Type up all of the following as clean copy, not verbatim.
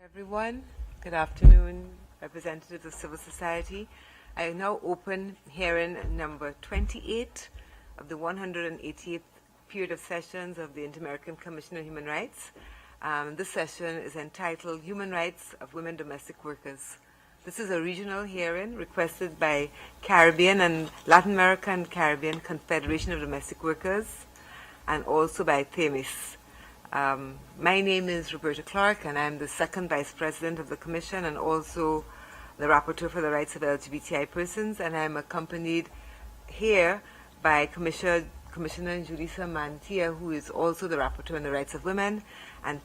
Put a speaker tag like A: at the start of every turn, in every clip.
A: Everyone, good afternoon, representatives of civil society. I now open hearing number 28 of the 188th period of sessions of the Inter-American Commission on Human Rights. This session is entitled Human Rights of Women Domestic Workers. This is a regional hearing requested by Caribbean and Latin America and Caribbean Confederation of Domestic Workers and also by Themis. My name is Roberta Clark, and I'm the second Vice President of the Commission and also the Rapporteur for the Rights of LGBTI Persons, and I'm accompanied here by Commissioner Julissa Mantia, who is also the Rapporteur on the Rights of Women and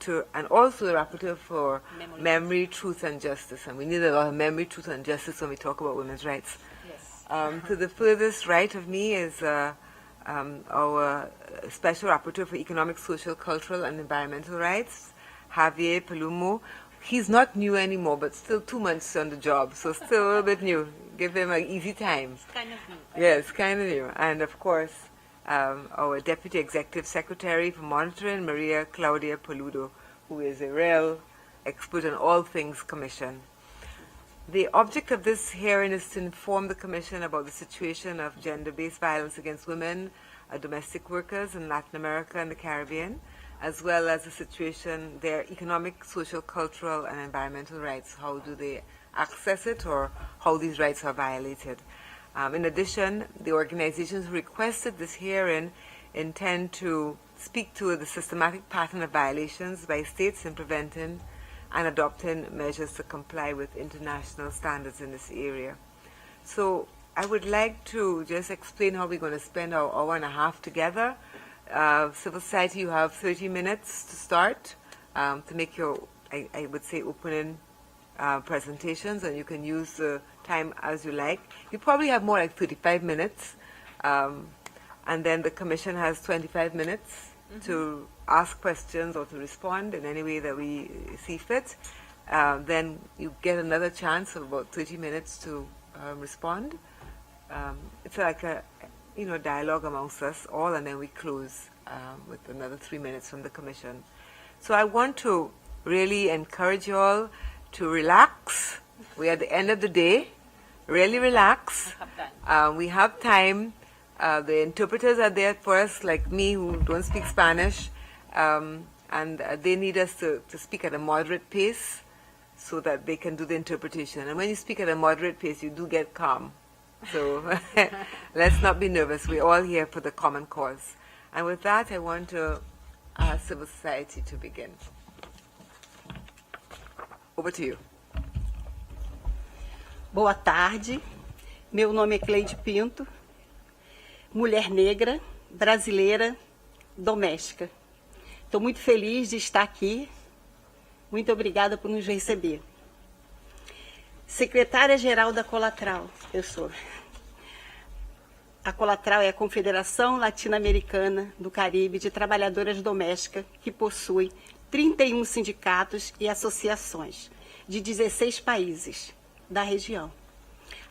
A: also the Rapporteur for Memory, Truth and Justice. And we need a lot of memory, truth and justice when we talk about women's rights. Yes. To the furthest right of me is our Special Rapporteur for Economic, Social, Cultural and Environmental Rights, Javier Palumo. He's not new anymore, but still 2 months on the job, so still a little bit new. Give him an easy time.
B: It's kind of new.
A: Yes, kind of new. And of course, our Deputy Executive Secretary for Monitoring, Maria Claudia Paludo, who is a real expert on all things Commission. The object of this hearing is to inform the Commission about the situation of gender-based violence against women, domestic workers in Latin America and the Caribbean, as well as the situation, their economic, social, cultural, and environmental rights. How do they access it, or how these rights are violated? In addition, the organizations who requested this hearing intend to speak to the systematic pattern of violations by states in preventing and adopting measures to comply with international standards in this area. So I would like to just explain how we're going to spend our hour and a half together. Civil society, you have 30 minutes to start to make your, I would say, opening presentations, and you can use the time as you like. You probably have more like 35 minutes, and then the Commission has 25 minutes to ask questions or to respond in any way that we see fit. Then you get another chance of about 30 minutes to respond. It's like a dialogue amongst us all, and then we close with another 3 minutes from the Commission. So I want to really encourage you all to relax. We're at the end of the day. Really relax. We have time. The interpreters are there for us, like me, who don't speak Spanish, and they need us to speak at a moderate pace so that they can do the interpretation. And when you speak at a moderate pace, you do get calm. So let's not be nervous. We're all here for the common cause. And with that, I want to ask civil society to begin. Over to you.
B: Boa tarde. Meu nome é Cleide Pinto, mulher negra, brasileira, doméstica. Estou muito feliz de estar aqui. Muito obrigada por nos receber. Secretária-geral da Colatral, eu sou. A Colatral é a Confederação Latino-Americana do Caribe de Trabalhadoras Domésticas, que possui 31 sindicatos e associações de 16 países da região.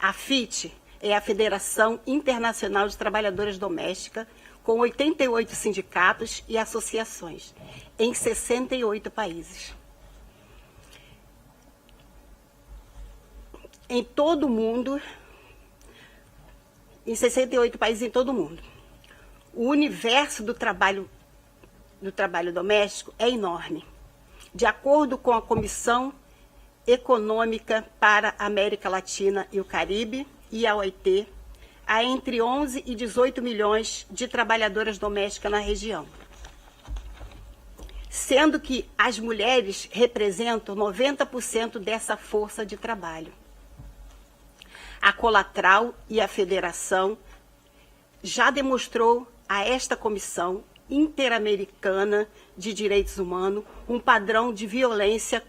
B: A FIT é a Federação Internacional de Trabalhadoras Domésticas, com 88 sindicatos e associações em 68 países. Em todo o mundo, em 68 países em todo o mundo. O universo do trabalho doméstico é enorme. De acordo com a Comissão Econômica para a América Latina e o Caribe, e a OIT, há entre 11 e 18 milhões de trabalhadoras domésticas na região, sendo que as mulheres representam 90% dessa força de trabalho. A Colatral e a Federação já demonstrou a esta Comissão Interamericana de Direitos Humanos um padrão de violência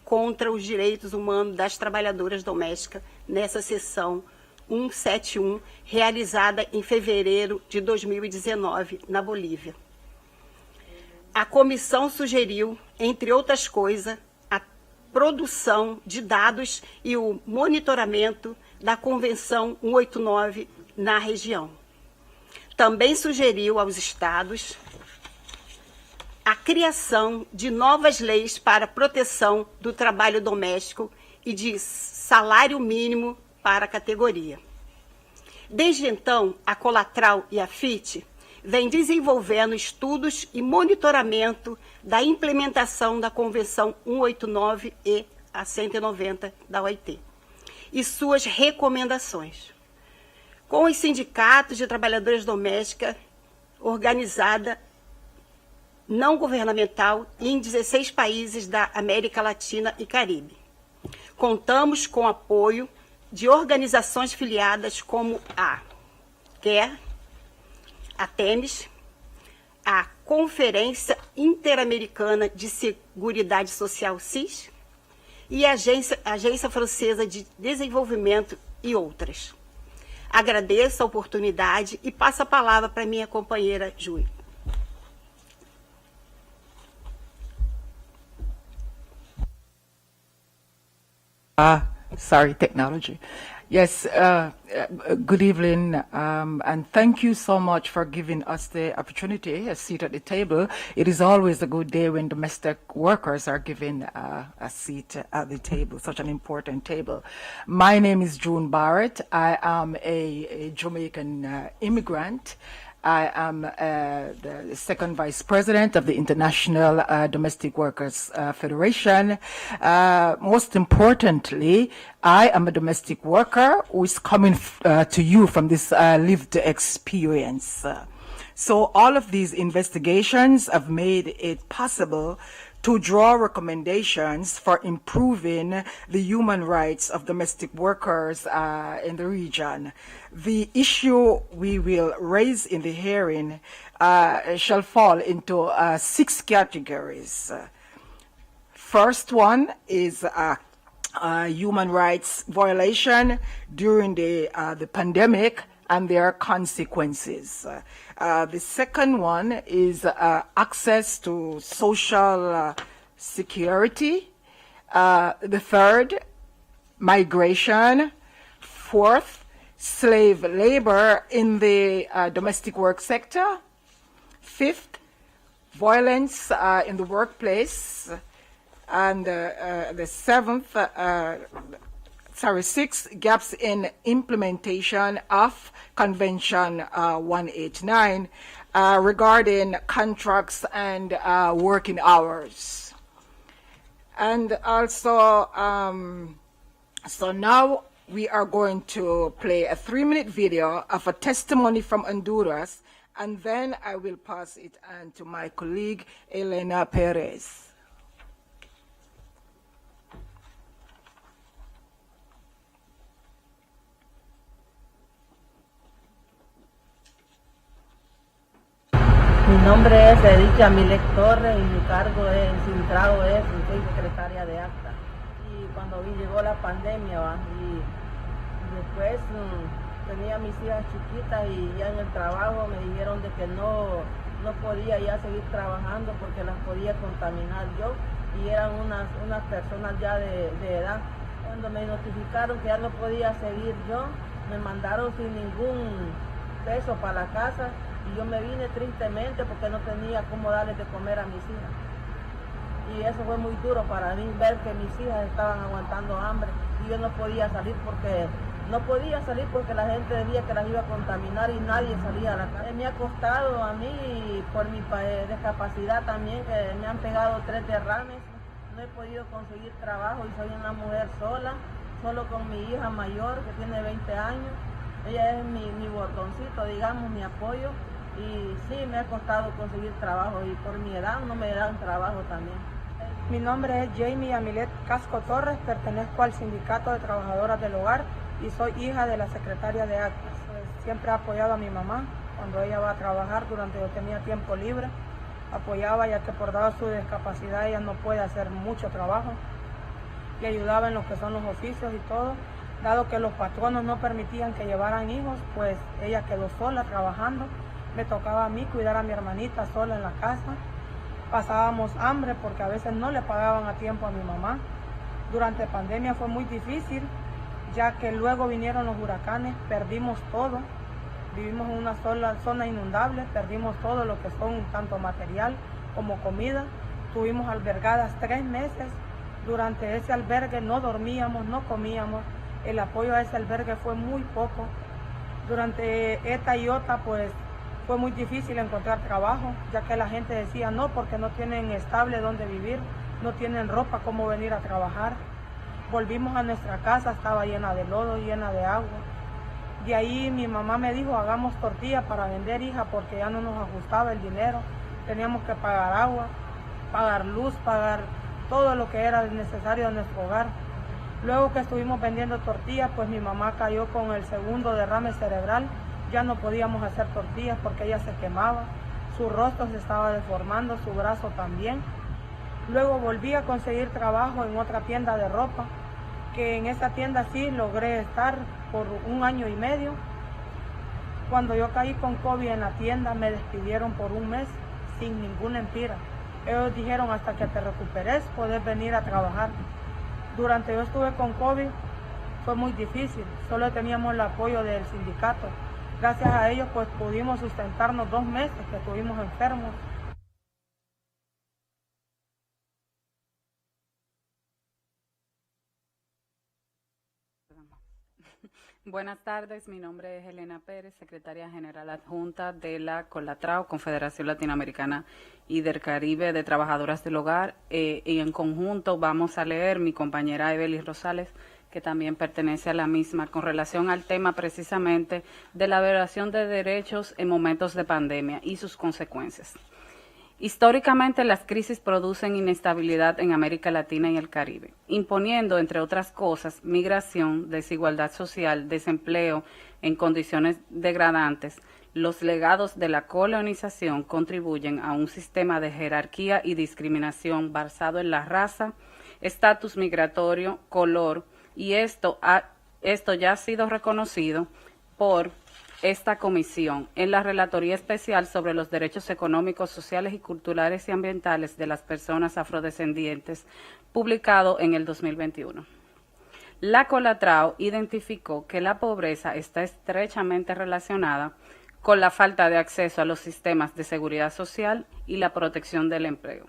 B: contra os direitos humanos das trabalhadoras domésticas nessa sessão 171, realizada em fevereiro de 2019, na Bolívia. A comissão sugeriu, entre outras coisas, a produção de dados e o monitoramento da Convenção 189 na região. Também sugeriu aos estados a criação de novas leis para proteção do trabalho doméstico e de salário mínimo para a categoria. Desde então, a Colatral e a FIT vem desenvolvendo estudos e monitoramento da implementação da Convenção 189 e a 190 da OIT e suas recomendações, com os sindicatos de trabalhadoras domésticas organizada não governamental em 16 países da América Latina e Caribe. Contamos com apoio de organizações filiadas como a CARE, a TEMES, a Conferência Interamericana de Seguridade Social CIS e a Agência Francesa de Desenvolvimento e outras. Agradeço a oportunidade e passo a palavra para minha companheira Júlia.
C: Sorry, technology. Yes, good evening, and thank you so much for giving us the opportunity, a seat at the table. It is always a good day when domestic workers are given a seat at the table, such an important table. My name is June Barrett. I am a Jamaican immigrant. I am the second vice president of the International Domestic Workers Federation. Most importantly, I am a domestic worker who is coming to you from this lived experience. So all of these investigations have made it possible to draw recommendations for improving the human rights of domestic workers in the region. The issue we will raise in the hearing shall fall into 6 categories. First one is human rights violation during the pandemic and their consequences. The second one is access to social security. The third, migration. Fourth, slave labor in the domestic work sector. Fifth, violence in the workplace. And the sixth, gaps in implementation of Convention 189 regarding contracts and working hours. And also, so now we are going to play a 3-minute video of a testimony from Honduras, and then I will pass it on to my colleague, Elena Perez.
D: Mi nombre es Edith Yamilet Torres y mi cargo en Sintrao soy secretaria de acta. Y cuando llegó la pandemia, y después tenía mis hijas chiquitas y ya en el trabajo me dijeron de que no podía ya seguir trabajando porque las podía contaminar yo y eran unas personas ya de edad. Cuando me notificaron que ya no podía seguir yo, me mandaron sin ningún peso para la casa. Y yo me vine tristemente porque no tenía cómo darles de comer a mis hijas. Y eso fue muy duro para mí, ver que mis hijas estaban aguantando hambre y yo no podía salir porque la gente decía que las iba a contaminar y nadie salía a la calle. Me ha costado a mí, por mi discapacidad también, que me han pegado 3 derrames. No he podido conseguir trabajo y soy una mujer sola, solo con mi hija mayor que tiene 20 años. Ella es mi botoncito, digamos, mi apoyo. Y sí, me ha costado conseguir trabajo y por mi edad no me dan trabajo también.
E: Mi nombre es Jamie Yamilet Casco Torres, pertenezco al Sindicato de Trabajadoras del Hogar y soy hija de la secretaria de actas. Siempre he apoyado a mi mamá cuando ella va a trabajar, durante yo tenía tiempo libre. Apoyaba ya que por dado su discapacidad ella no puede hacer mucho trabajo. Le ayudaba en lo que son los oficios y todo. Dado que los patronos no permitían que llevaran hijos, pues ella quedó sola trabajando. Me tocaba a mí cuidar a mi hermanita sola en la casa. Pasábamos hambre porque a veces no le pagaban a tiempo a mi mamá. Durante la pandemia fue muy difícil, ya que luego vinieron los huracanes, perdimos todo. Vivimos en una sola zona inundable, perdimos todo lo que son tanto material como comida. Estuvimos albergadas 3 meses. Durante ese albergue no dormíamos, no comíamos. El apoyo a ese albergue fue muy poco. Durante esta y otra, pues fue muy difícil encontrar trabajo, ya que la gente decía no, porque no tienen estable donde vivir, no tienen ropa, cómo venir a trabajar. Volvimos a nuestra casa, estaba llena de lodo, llena de agua. De ahí mi mamá me dijo, hagamos tortillas para vender, hija, porque ya no nos ajustaba el dinero. Teníamos que pagar agua, pagar luz, pagar todo lo que era necesario en nuestro hogar. Luego que estuvimos vendiendo tortillas, pues mi mamá cayó con el segundo derrame cerebral. Ya no podíamos hacer tortillas porque ella se quemaba, su rostro se estaba deformando, su brazo también. Luego volví a conseguir trabajo en otra tienda de ropa, que en esa tienda sí logré estar por 1 año y medio. Cuando yo caí con COVID en la tienda, me despidieron por 1 mes sin ninguna empira. Ellos dijeron, hasta que te recuperes, podés venir a trabajar. Durante yo estuve con COVID, fue muy difícil, solo teníamos el apoyo del sindicato. Gracias a ellos, pues pudimos sustentarnos 2 meses que estuvimos enfermos.
F: Buenas tardes, mi nombre es Elena Pérez, secretaria general adjunta de la COLATRAO, Confederación Latinoamericana y del Caribe de Trabajadoras del Hogar, y en conjunto vamos a leer mi compañera Evelyn Rosales, que también pertenece a la misma, con relación al tema precisamente de la violación de derechos en momentos de pandemia y sus consecuencias. Históricamente, las crisis producen inestabilidad en América Latina y el Caribe, imponiendo, entre otras cosas, migración, desigualdad social, desempleo en condiciones degradantes. Los legados de la colonización contribuyen a un sistema de jerarquía y discriminación basado en la raza, estatus migratorio, color, y esto ya ha sido reconocido por esta comisión en la Relatoría Especial sobre los Derechos Económicos, Sociales y Culturales y Ambientales de las Personas Afrodescendientes, publicado en el 2021. La COLATRAO identificó que la pobreza está estrechamente relacionada con la falta de acceso a los sistemas de seguridad social y la protección del empleo.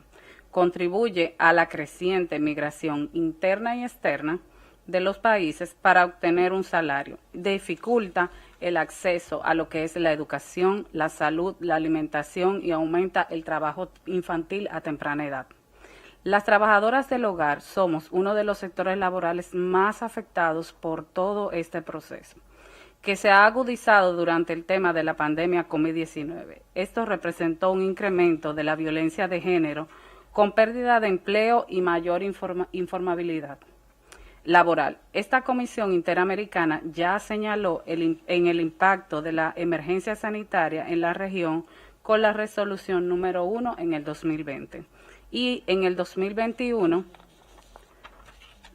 F: Contribuye a la creciente migración interna y externa de los países para obtener un salario. Dificulta el acceso a lo que es la educación, la salud, la alimentación y aumenta el trabajo infantil a temprana edad. Las trabajadoras del hogar somos uno de los sectores laborales más afectados por todo este proceso, que se ha agudizado durante el tema de la pandemia COVID-19. Esto representó un incremento de la violencia de género con pérdida de empleo y mayor informabilidad laboral. Esta Comisión Interamericana ya señaló en el impacto de la emergencia sanitaria en la región con la resolución número 1 en el 2020. Y en el 2021,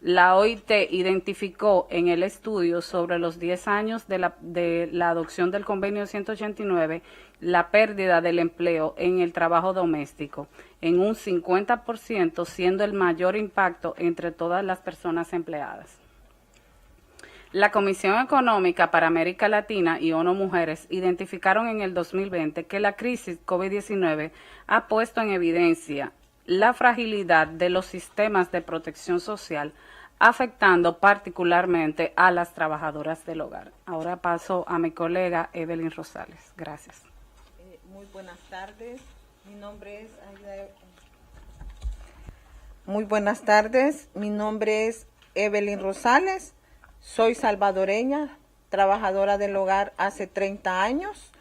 F: la OIT identificó en el estudio sobre los 10 años de la adopción del Convenio 189 la pérdida del empleo en el trabajo doméstico en un 50%, siendo el mayor impacto entre todas las personas empleadas. La Comisión Económica para América Latina y ONU Mujeres identificaron en el 2020 que la crisis COVID-19 ha puesto en evidencia la fragilidad de los sistemas de protección social, afectando particularmente a las trabajadoras del hogar. Ahora paso a mi colega Evelyn Rosales. Gracias.
D: Muy buenas tardes. Mi nombre es Muy buenas tardes. Mi nombre es Evelyn Rosales. Soy salvadoreña, trabajadora del hogar hace 30 años,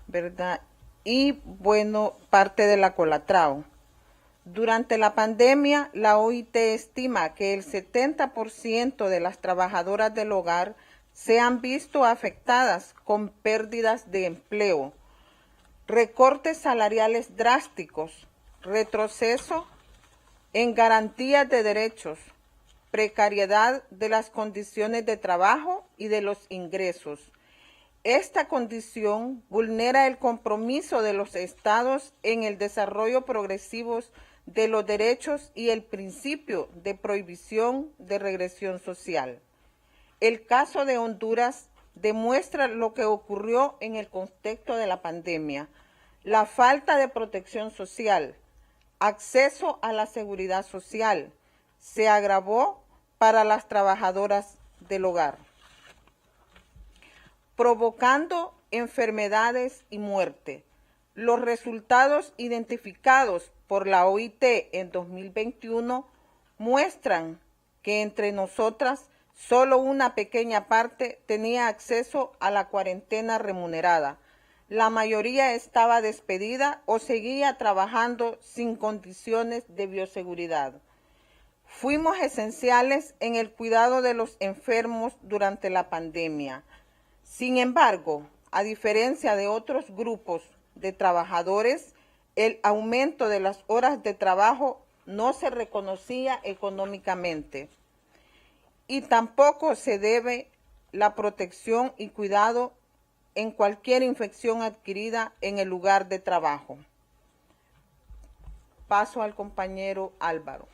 D: ¿verdad? Y bueno, parte de la COLATRAO. Durante la pandemia, la OIT estima que el 70% de las trabajadoras del hogar se han visto afectadas con pérdidas de empleo, recortes salariales drásticos, retroceso en garantías de derechos, precariedad de las condiciones de trabajo y de los ingresos. Esta condición vulnera el compromiso de los estados en el desarrollo progresivo de los derechos y el principio de prohibición de regresión social. El caso de Honduras demuestra lo que ocurrió en el contexto de la pandemia: la falta de protección social,
G: acceso a la seguridad social se agravó para las trabajadoras del hogar, provocando enfermedades y muerte. Los resultados identificados por la OIT en 2021 muestran que entre nosotras solo una pequeña parte tenía acceso a la cuarentena remunerada. La mayoría estaba despedida o seguía trabajando sin condiciones de bioseguridad. Fuimos esenciales en el cuidado de los enfermos durante la pandemia. Sin embargo, a diferencia de otros grupos de trabajadores, el aumento de las horas de trabajo no se reconocía económicamente y tampoco se debe la protección y cuidado en cualquier infección adquirida en el lugar de trabajo. Paso al compañero Álvaro.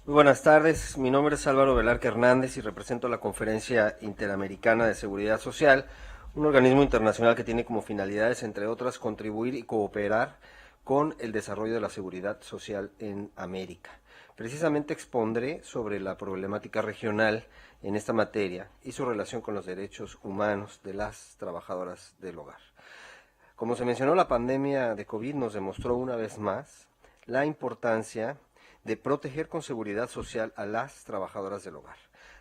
H: Muy buenas tardes, mi nombre es Álvaro Velarque Hernández y represento la Conferencia Interamericana de Seguridad Social, un organismo internacional que tiene como finalidades, entre otras, contribuir y cooperar con el desarrollo de la seguridad social en América. Precisamente expondré sobre la problemática regional en esta materia y su relación con los derechos humanos de las trabajadoras del hogar. Como se mencionó, la pandemia de COVID nos demostró una vez más la importancia de proteger con seguridad social a las trabajadoras del hogar.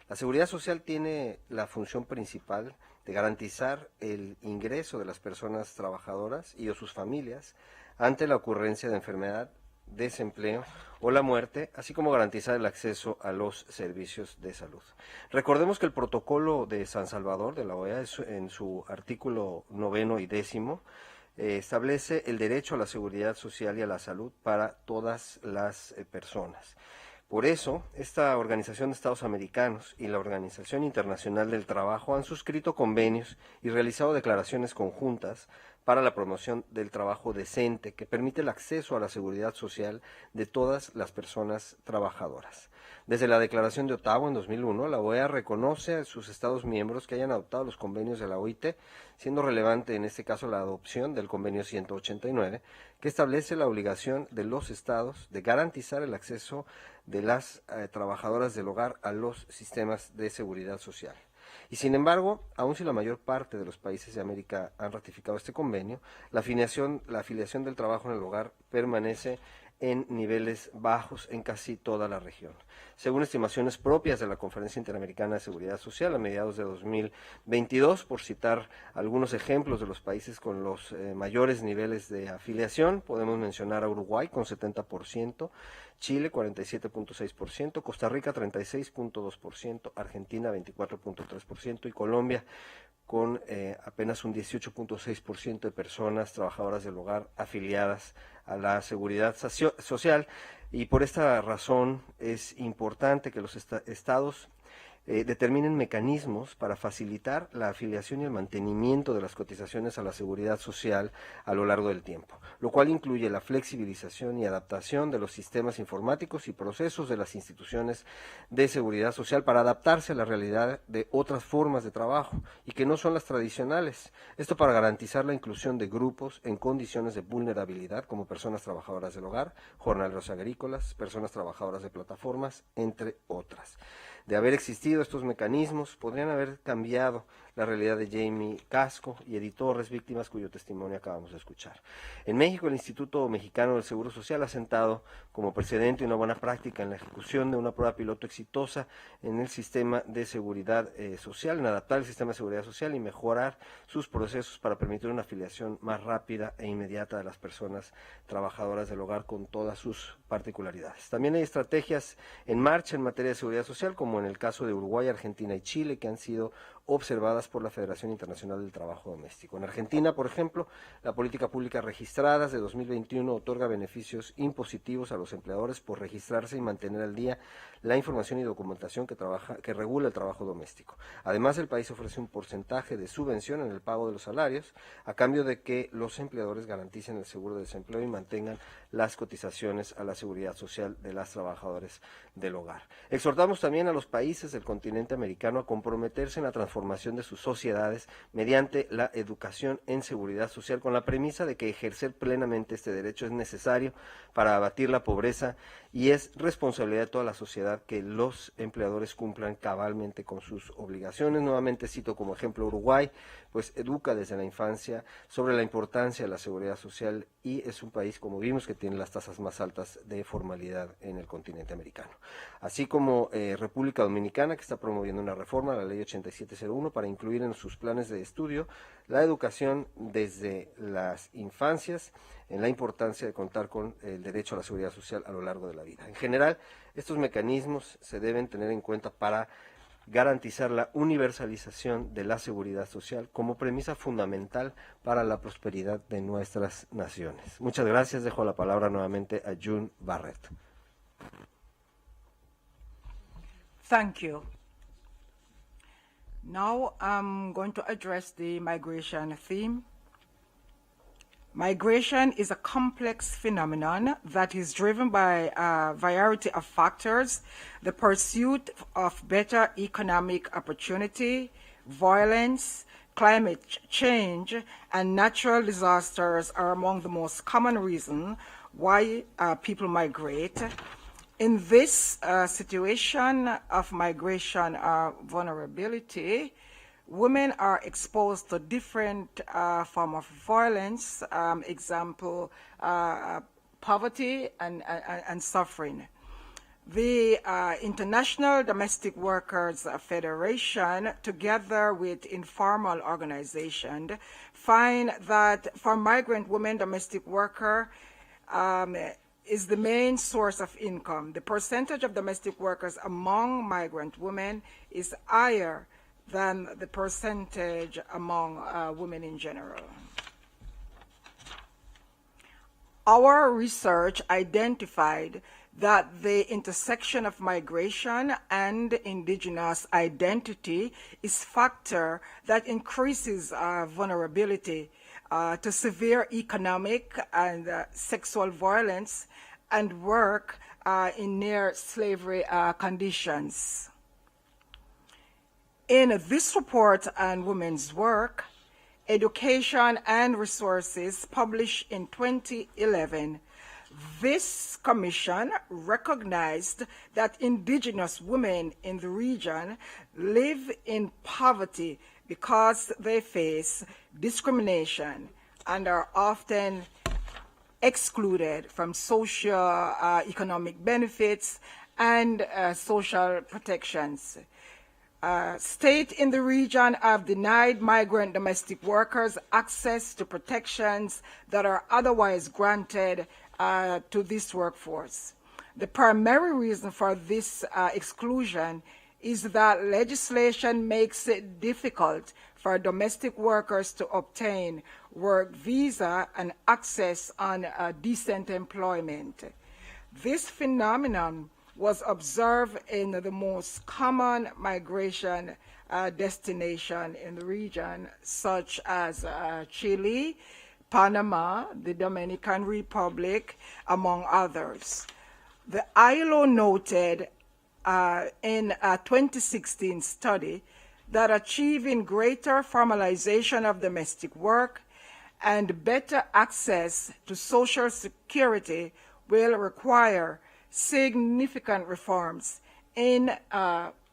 H: La seguridad social tiene la función principal de garantizar el ingreso de las personas trabajadoras y de sus familias ante la ocurrencia de enfermedad, desempleo o la muerte, así como garantizar el acceso a los servicios de salud. Recordemos que el protocolo de San Salvador de la OEA, en su artículo 9 y 10, establece el derecho a la seguridad social y a la salud para todas las personas. Por eso, esta Organización de Estados Americanos y la Organización Internacional del Trabajo han suscrito convenios y realizado declaraciones conjuntas para la promoción del trabajo decente que permite el acceso a la seguridad social de todas las personas trabajadoras. Desde la Declaración de Ottawa en 2001, la OEA reconoce a sus Estados miembros que hayan adoptado los convenios de la OIT, siendo relevante en este caso la adopción del Convenio 189, que establece la obligación de los Estados de garantizar el acceso de las trabajadoras del hogar a los sistemas de seguridad social. Y sin embargo, aun si la mayor parte de los países de América han ratificado este convenio, la afiliación del trabajo en el hogar permanece en niveles bajos en casi toda la región. Según estimaciones propias de la Conferencia Interamericana de Seguridad Social a mediados de 2022, por citar algunos ejemplos de los países con los mayores niveles de afiliación, podemos mencionar a Uruguay con 70%, Chile 47.6%, Costa Rica 36.2%, Argentina 24.3% y Colombia con apenas un 18.6% de personas trabajadoras del hogar afiliadas a la seguridad social, y por esta razón es importante que los estados determinen mecanismos para facilitar la afiliación y el mantenimiento de las cotizaciones a la seguridad social a lo largo del tiempo, lo cual incluye la flexibilización y adaptación de los sistemas informáticos y procesos de las instituciones de seguridad social para adaptarse a la realidad de otras formas de trabajo y que no son las tradicionales. Esto para garantizar la inclusión de grupos en condiciones de vulnerabilidad como personas trabajadoras del hogar, jornaleros agrícolas, personas trabajadoras de plataformas, entre otras. De haber existido estos mecanismos, podrían haber cambiado la realidad de Jamie Casco y Edith Torres, víctimas cuyo testimonio acabamos de escuchar. En México, el Instituto Mexicano del Seguro Social ha sentado como precedente una buena práctica en la ejecución de una prueba piloto exitosa en el sistema de seguridad social, en adaptar el sistema de seguridad social y mejorar sus procesos para permitir una afiliación más rápida e inmediata de las personas trabajadoras del hogar con todas sus particularidades. También hay estrategias en marcha en materia de seguridad social, como en el caso de Uruguay, Argentina y Chile, que han sido observadas por la Federación Internacional del Trabajo Doméstico. En Argentina, por ejemplo, la política pública registradas de 2021 otorga beneficios impositivos a los empleadores por registrarse y mantener al día la información y documentación que regula el trabajo doméstico. Además, el país ofrece un porcentaje de subvención en el pago de los salarios a cambio de que los empleadores garanticen el seguro de desempleo y mantengan las cotizaciones a la seguridad social de las trabajadoras del hogar. Exhortamos también a los países del continente americano a comprometerse en la transformación transformación de sus sociedades mediante la educación en seguridad social, con la premisa de que ejercer plenamente este derecho es necesario para abatir la pobreza y es responsabilidad de toda la sociedad que los empleadores cumplan cabalmente con sus obligaciones. Nuevamente cito como ejemplo Uruguay, pues educa desde la infancia sobre la importancia de la seguridad social y es un país, como vimos, que tiene las tasas más altas de formalidad en el continente americano. Así como República Dominicana, que está promoviendo una reforma a la Ley 8701 para incluir en sus planes de estudio la educación desde las infancias, en la importancia de contar con el derecho a la seguridad social a lo largo de la vida. En general, estos mecanismos se deben tener en cuenta para garantizar la universalización de la seguridad social como premisa fundamental para la prosperidad de nuestras naciones. Muchas gracias. Dejo la palabra nuevamente a June Barrett.
C: Thank you. Now I'm going to address the migration theme. Migration is a complex phenomenon that is driven by a variety of factors. The pursuit of better economic opportunity, violence, climate change, and natural disasters are among the most common reasons why people migrate. In this situation of migration vulnerability, women are exposed to different forms of violence, example, poverty and suffering. The International Domestic Workers Federation, together with informal organizations, find that for migrant women, domestic worker is the main source of income. The percentage of domestic workers among migrant women is higher than the percentage among women in general. Our research identified that the intersection of migration and indigenous identity is a factor that increases vulnerability to severe economic and sexual violence and work in near slavery conditions. In this report on women's work, education and resources published in 2011, this commission recognized that indigenous women in the region live in poverty because they face discrimination and are often excluded from social economic benefits and social protections. States in the region have denied migrant domestic workers access to protections that are otherwise granted to this workforce. The primary reason for this exclusion is that legislation makes it difficult for domestic workers to obtain work visa and access on decent employment. This phenomenon was observed in the most common migration destination in the region, such as Chile, Panama, the Dominican Republic, among others. The ILO noted in a 2016 study that achieving greater formalization of domestic work and better access to social security will require significant reforms in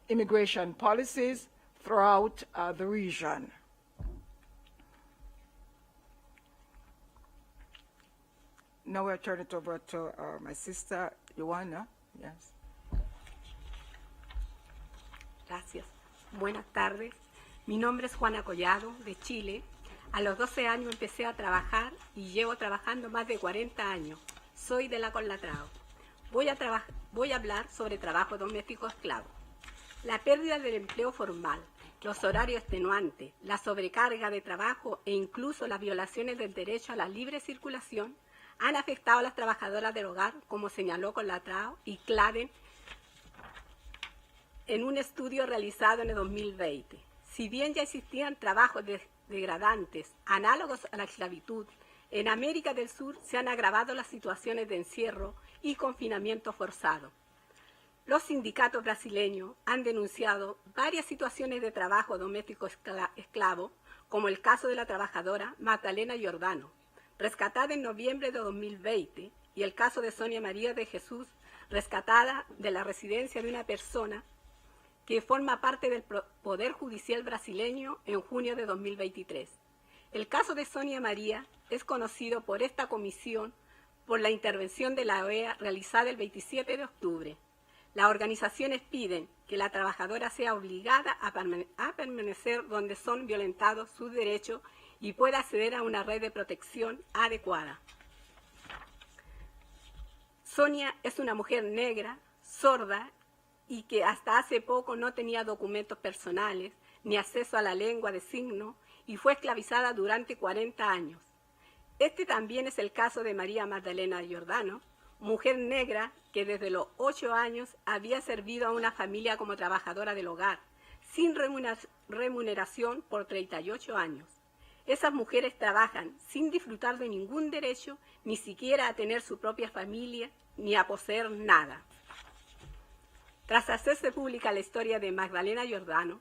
C: immigration policies throughout the region. Now I'll turn it over to my sister, Joanna. Yes.
I: Gracias. Buenas tardes. Mi nombre es Juana Collado, de Chile. A los 12 años empecé a trabajar y llevo trabajando más de 40 años. Soy de la Colatrao. Voy a hablar sobre trabajo doméstico esclavo. La pérdida del empleo formal, los horarios extenuantes, la sobrecarga de trabajo e incluso las violaciones del derecho a la libre circulación han afectado a las trabajadoras del hogar, como señaló Colatrao y Claden en un estudio realizado en el 2020. Si bien ya existían trabajos degradantes, análogos a la esclavitud, en América del Sur se han agravado las situaciones de encierro y confinamiento forzado. Los sindicatos brasileños han denunciado varias situaciones de trabajo doméstico esclavo, como el caso de la trabajadora Magdalena Giordano, rescatada en noviembre de 2020, y el caso de Sonia María de Jesús, rescatada de la residencia de una persona que forma parte del Poder Judicial brasileño en junio de 2023. El caso de Sonia María es conocido por esta comisión por la intervención de la OEA realizada el 27 de octubre. Las organizaciones piden que la trabajadora sea obligada a permanecer donde son violentados sus derechos y pueda acceder a una red de protección adecuada. Sonia es una mujer negra, sorda y que hasta hace poco no tenía documentos personales ni acceso a la lengua de signos y fue esclavizada durante 40 años. Este también es el caso de María Magdalena Giordano, mujer negra que desde los 8 años había servido a una familia como trabajadora del hogar, sin remuneración por 38 años. Esas mujeres trabajan sin disfrutar de ningún derecho, ni siquiera a tener su propia familia, ni a poseer nada. Tras hacerse pública la historia de Magdalena Giordano,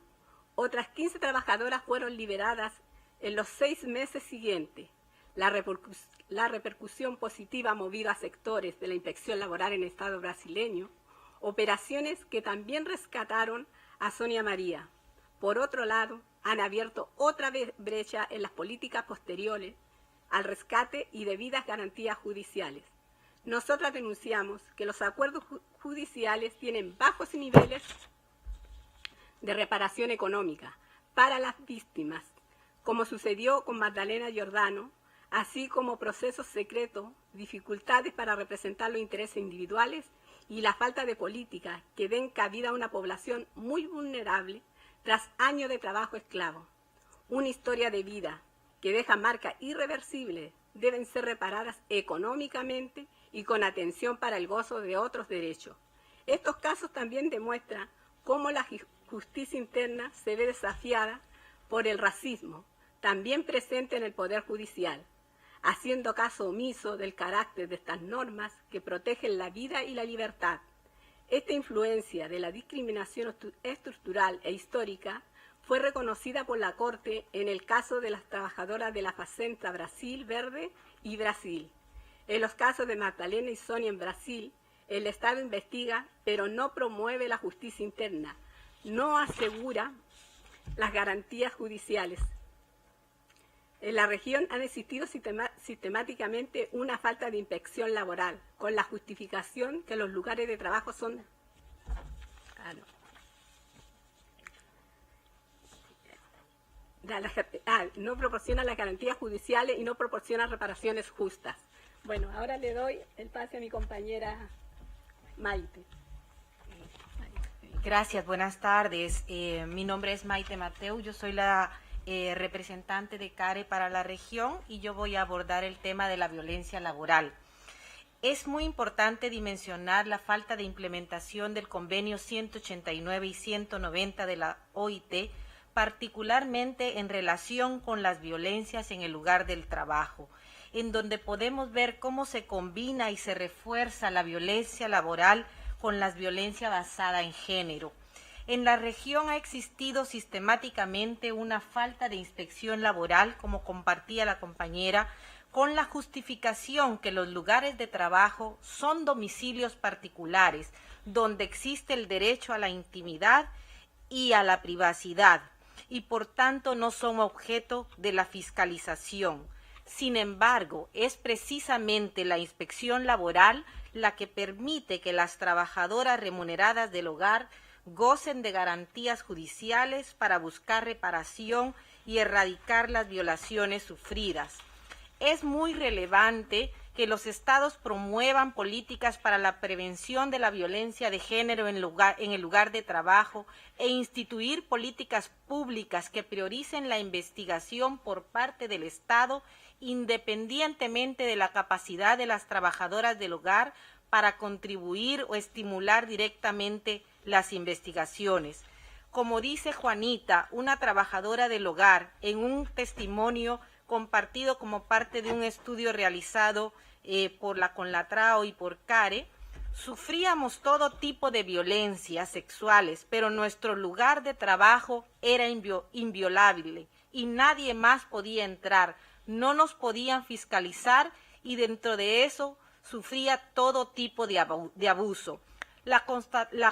I: otras 15 trabajadoras fueron liberadas en los 6 meses siguientes. La repercusión positiva ha movido a sectores de la inspección laboral en el Estado brasileño, operaciones que también rescataron a Sonia María. Por otro lado, han abierto otra brecha en las políticas posteriores al rescate y debidas garantías judiciales. Nosotras denunciamos que los acuerdos judiciales tienen bajos niveles de reparación económica para las víctimas, como sucedió con Magdalena Giordano, así como procesos secretos, dificultades para representar los intereses individuales y la falta de políticas que den cabida a una población muy vulnerable tras años de trabajo esclavo. Una historia de vida que deja marcas irreversibles deben ser reparadas económicamente y con atención para el gozo de otros derechos. Estos casos también demuestran cómo la justicia interna se ve desafiada por el racismo, también presente en el Poder Judicial, haciendo caso omiso del carácter de estas normas que protegen la vida y la libertad. Esta influencia de la discriminación estructural e histórica fue reconocida por la Corte en el caso de las trabajadoras de la Fazenda Brasil Verde y Brasil. En los casos de Magdalena y Sonia en Brasil, el Estado investiga, pero no promueve la justicia interna, no asegura las garantías judiciales. En la región han existido sistemáticamente una falta de inspección laboral, con la justificación que los lugares de trabajo son... no proporcionan las garantías judiciales y no proporcionan reparaciones justas. Bueno, ahora le doy el pase a mi compañera Maite.
J: Gracias, buenas tardes. Mi nombre es Maite Mateu, yo soy la representante de CARE para la región y yo voy a abordar el tema de la violencia laboral. Es muy importante dimensionar la falta de implementación del convenio 189 y 190 de la OIT, particularmente en relación con las violencias en el lugar del trabajo, en donde podemos ver cómo se combina y se refuerza la violencia laboral con la violencia basada en género. En la región ha existido sistemáticamente una falta de inspección laboral, como compartía la compañera, con la justificación que los lugares de trabajo son domicilios particulares, donde existe el derecho a la intimidad y a la privacidad, y por tanto no son objeto de la fiscalización. Sin embargo, es precisamente la inspección laboral la que permite que las trabajadoras remuneradas del hogar gocen de garantías judiciales para buscar reparación y erradicar las violaciones sufridas. Es muy relevante que los estados promuevan políticas para la prevención de la violencia de género en el lugar de trabajo e instituir políticas públicas que prioricen la investigación por parte del Estado independientemente de la capacidad de las trabajadoras del hogar para contribuir o estimular directamente las investigaciones. Como dice Juanita, una trabajadora del hogar, en un testimonio compartido como parte de un estudio realizado por la CONLATRAO y por CARE, Sufríamos todo tipo de violencias sexuales, pero nuestro lugar de trabajo era inviolable y nadie más podía entrar, no nos podían fiscalizar y dentro de eso sufría todo tipo de abuso. La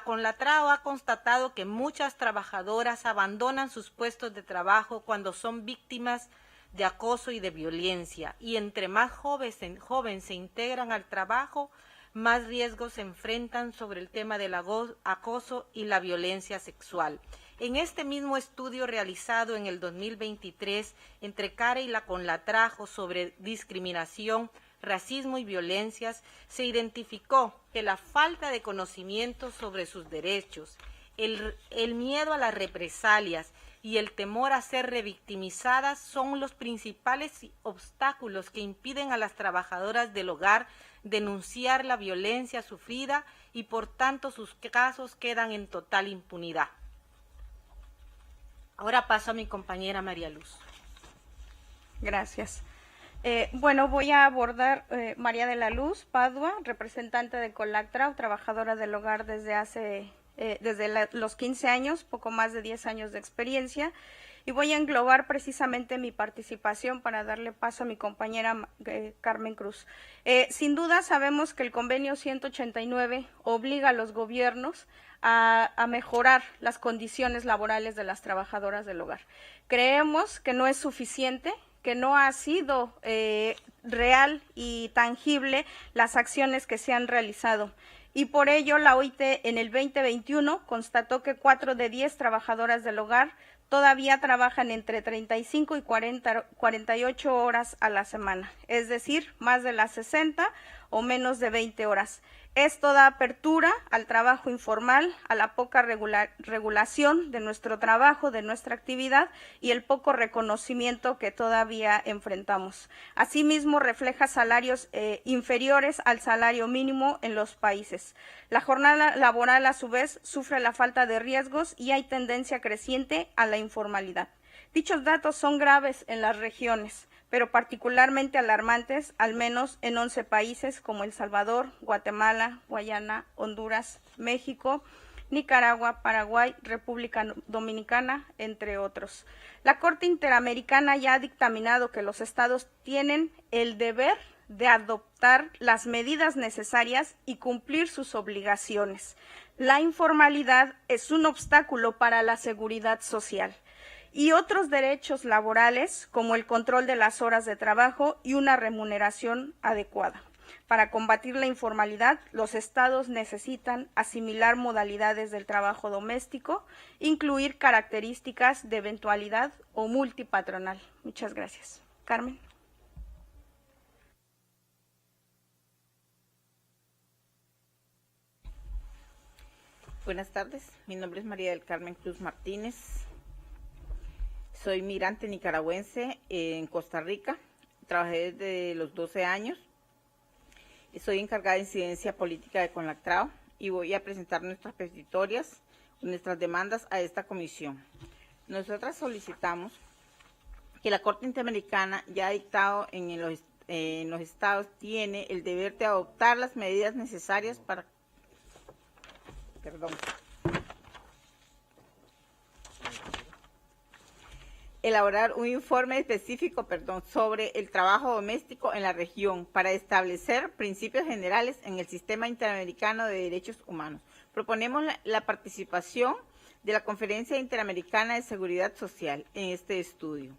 J: Conlatrao ha constatado que muchas trabajadoras abandonan sus puestos de trabajo cuando son víctimas de acoso y de violencia, y entre más jóvenes se integran al trabajo, más riesgos se enfrentan sobre el tema del acoso y la violencia sexual. En este mismo estudio realizado en el 2023 entre CARE y la Conlatrao sobre discriminación, racismo y violencias, se identificó que la falta de conocimiento sobre sus derechos, el miedo a las represalias y el temor a ser revictimizadas son los principales obstáculos que impiden a las trabajadoras del hogar denunciar la violencia sufrida y por tanto sus casos quedan en total impunidad. Ahora paso a mi compañera María Luz.
K: Gracias. Bueno, voy a abordar María de la Luz Padua, representante de Conlatrao, trabajadora del hogar desde los 15 años, poco más de 10 años de experiencia, y voy a englobar precisamente mi participación para darle paso a mi compañera Carmen Cruz. Sin duda sabemos que el convenio 189 obliga a los gobiernos a mejorar las condiciones laborales de las trabajadoras del hogar. Creemos que no es suficiente, que no ha sido real y tangible las acciones que se han realizado. Y por ello la OIT en el 2021 constató que 4 de 10 trabajadoras del hogar todavía trabajan entre 35 y 48 horas a la semana, es decir, más de las 60 o menos de 20 horas. Esto da apertura al trabajo informal, a la poca regulación de nuestro trabajo, de nuestra actividad y el poco reconocimiento que todavía enfrentamos. Asimismo, refleja salarios inferiores al salario mínimo en los países. La jornada laboral, a su vez, sufre la falta de riesgos y hay tendencia creciente a la informalidad. Dichos datos son graves en las regiones, pero particularmente alarmantes, al menos en 11 países como El Salvador, Guatemala, Guyana, Honduras, México, Nicaragua, Paraguay, República Dominicana, entre otros. La Corte Interamericana ya ha dictaminado que los estados tienen el deber de adoptar las medidas necesarias y cumplir sus obligaciones. La informalidad es un obstáculo para la seguridad social y otros derechos laborales como el control de las horas de trabajo y una remuneración adecuada. Para combatir la informalidad, los estados necesitan asimilar modalidades del trabajo doméstico, incluir características de eventualidad o multipatronal. Muchas gracias. Carmen.
G: Buenas tardes, mi nombre es María del Carmen Cruz Martínez. Soy migrante nicaragüense en Costa Rica, trabajé desde los 12 años, soy encargada de incidencia política de Conlatrao y voy a presentar nuestras petitorias, nuestras demandas a esta comisión. Nosotras solicitamos que la Corte Interamericana ya ha dictado en los estados tiene el deber de adoptar las medidas necesarias para elaborar un informe específico sobre el trabajo doméstico en la región para establecer principios generales en el Sistema Interamericano de Derechos Humanos. Proponemos la participación de la Conferencia Interamericana de Seguridad Social en este estudio.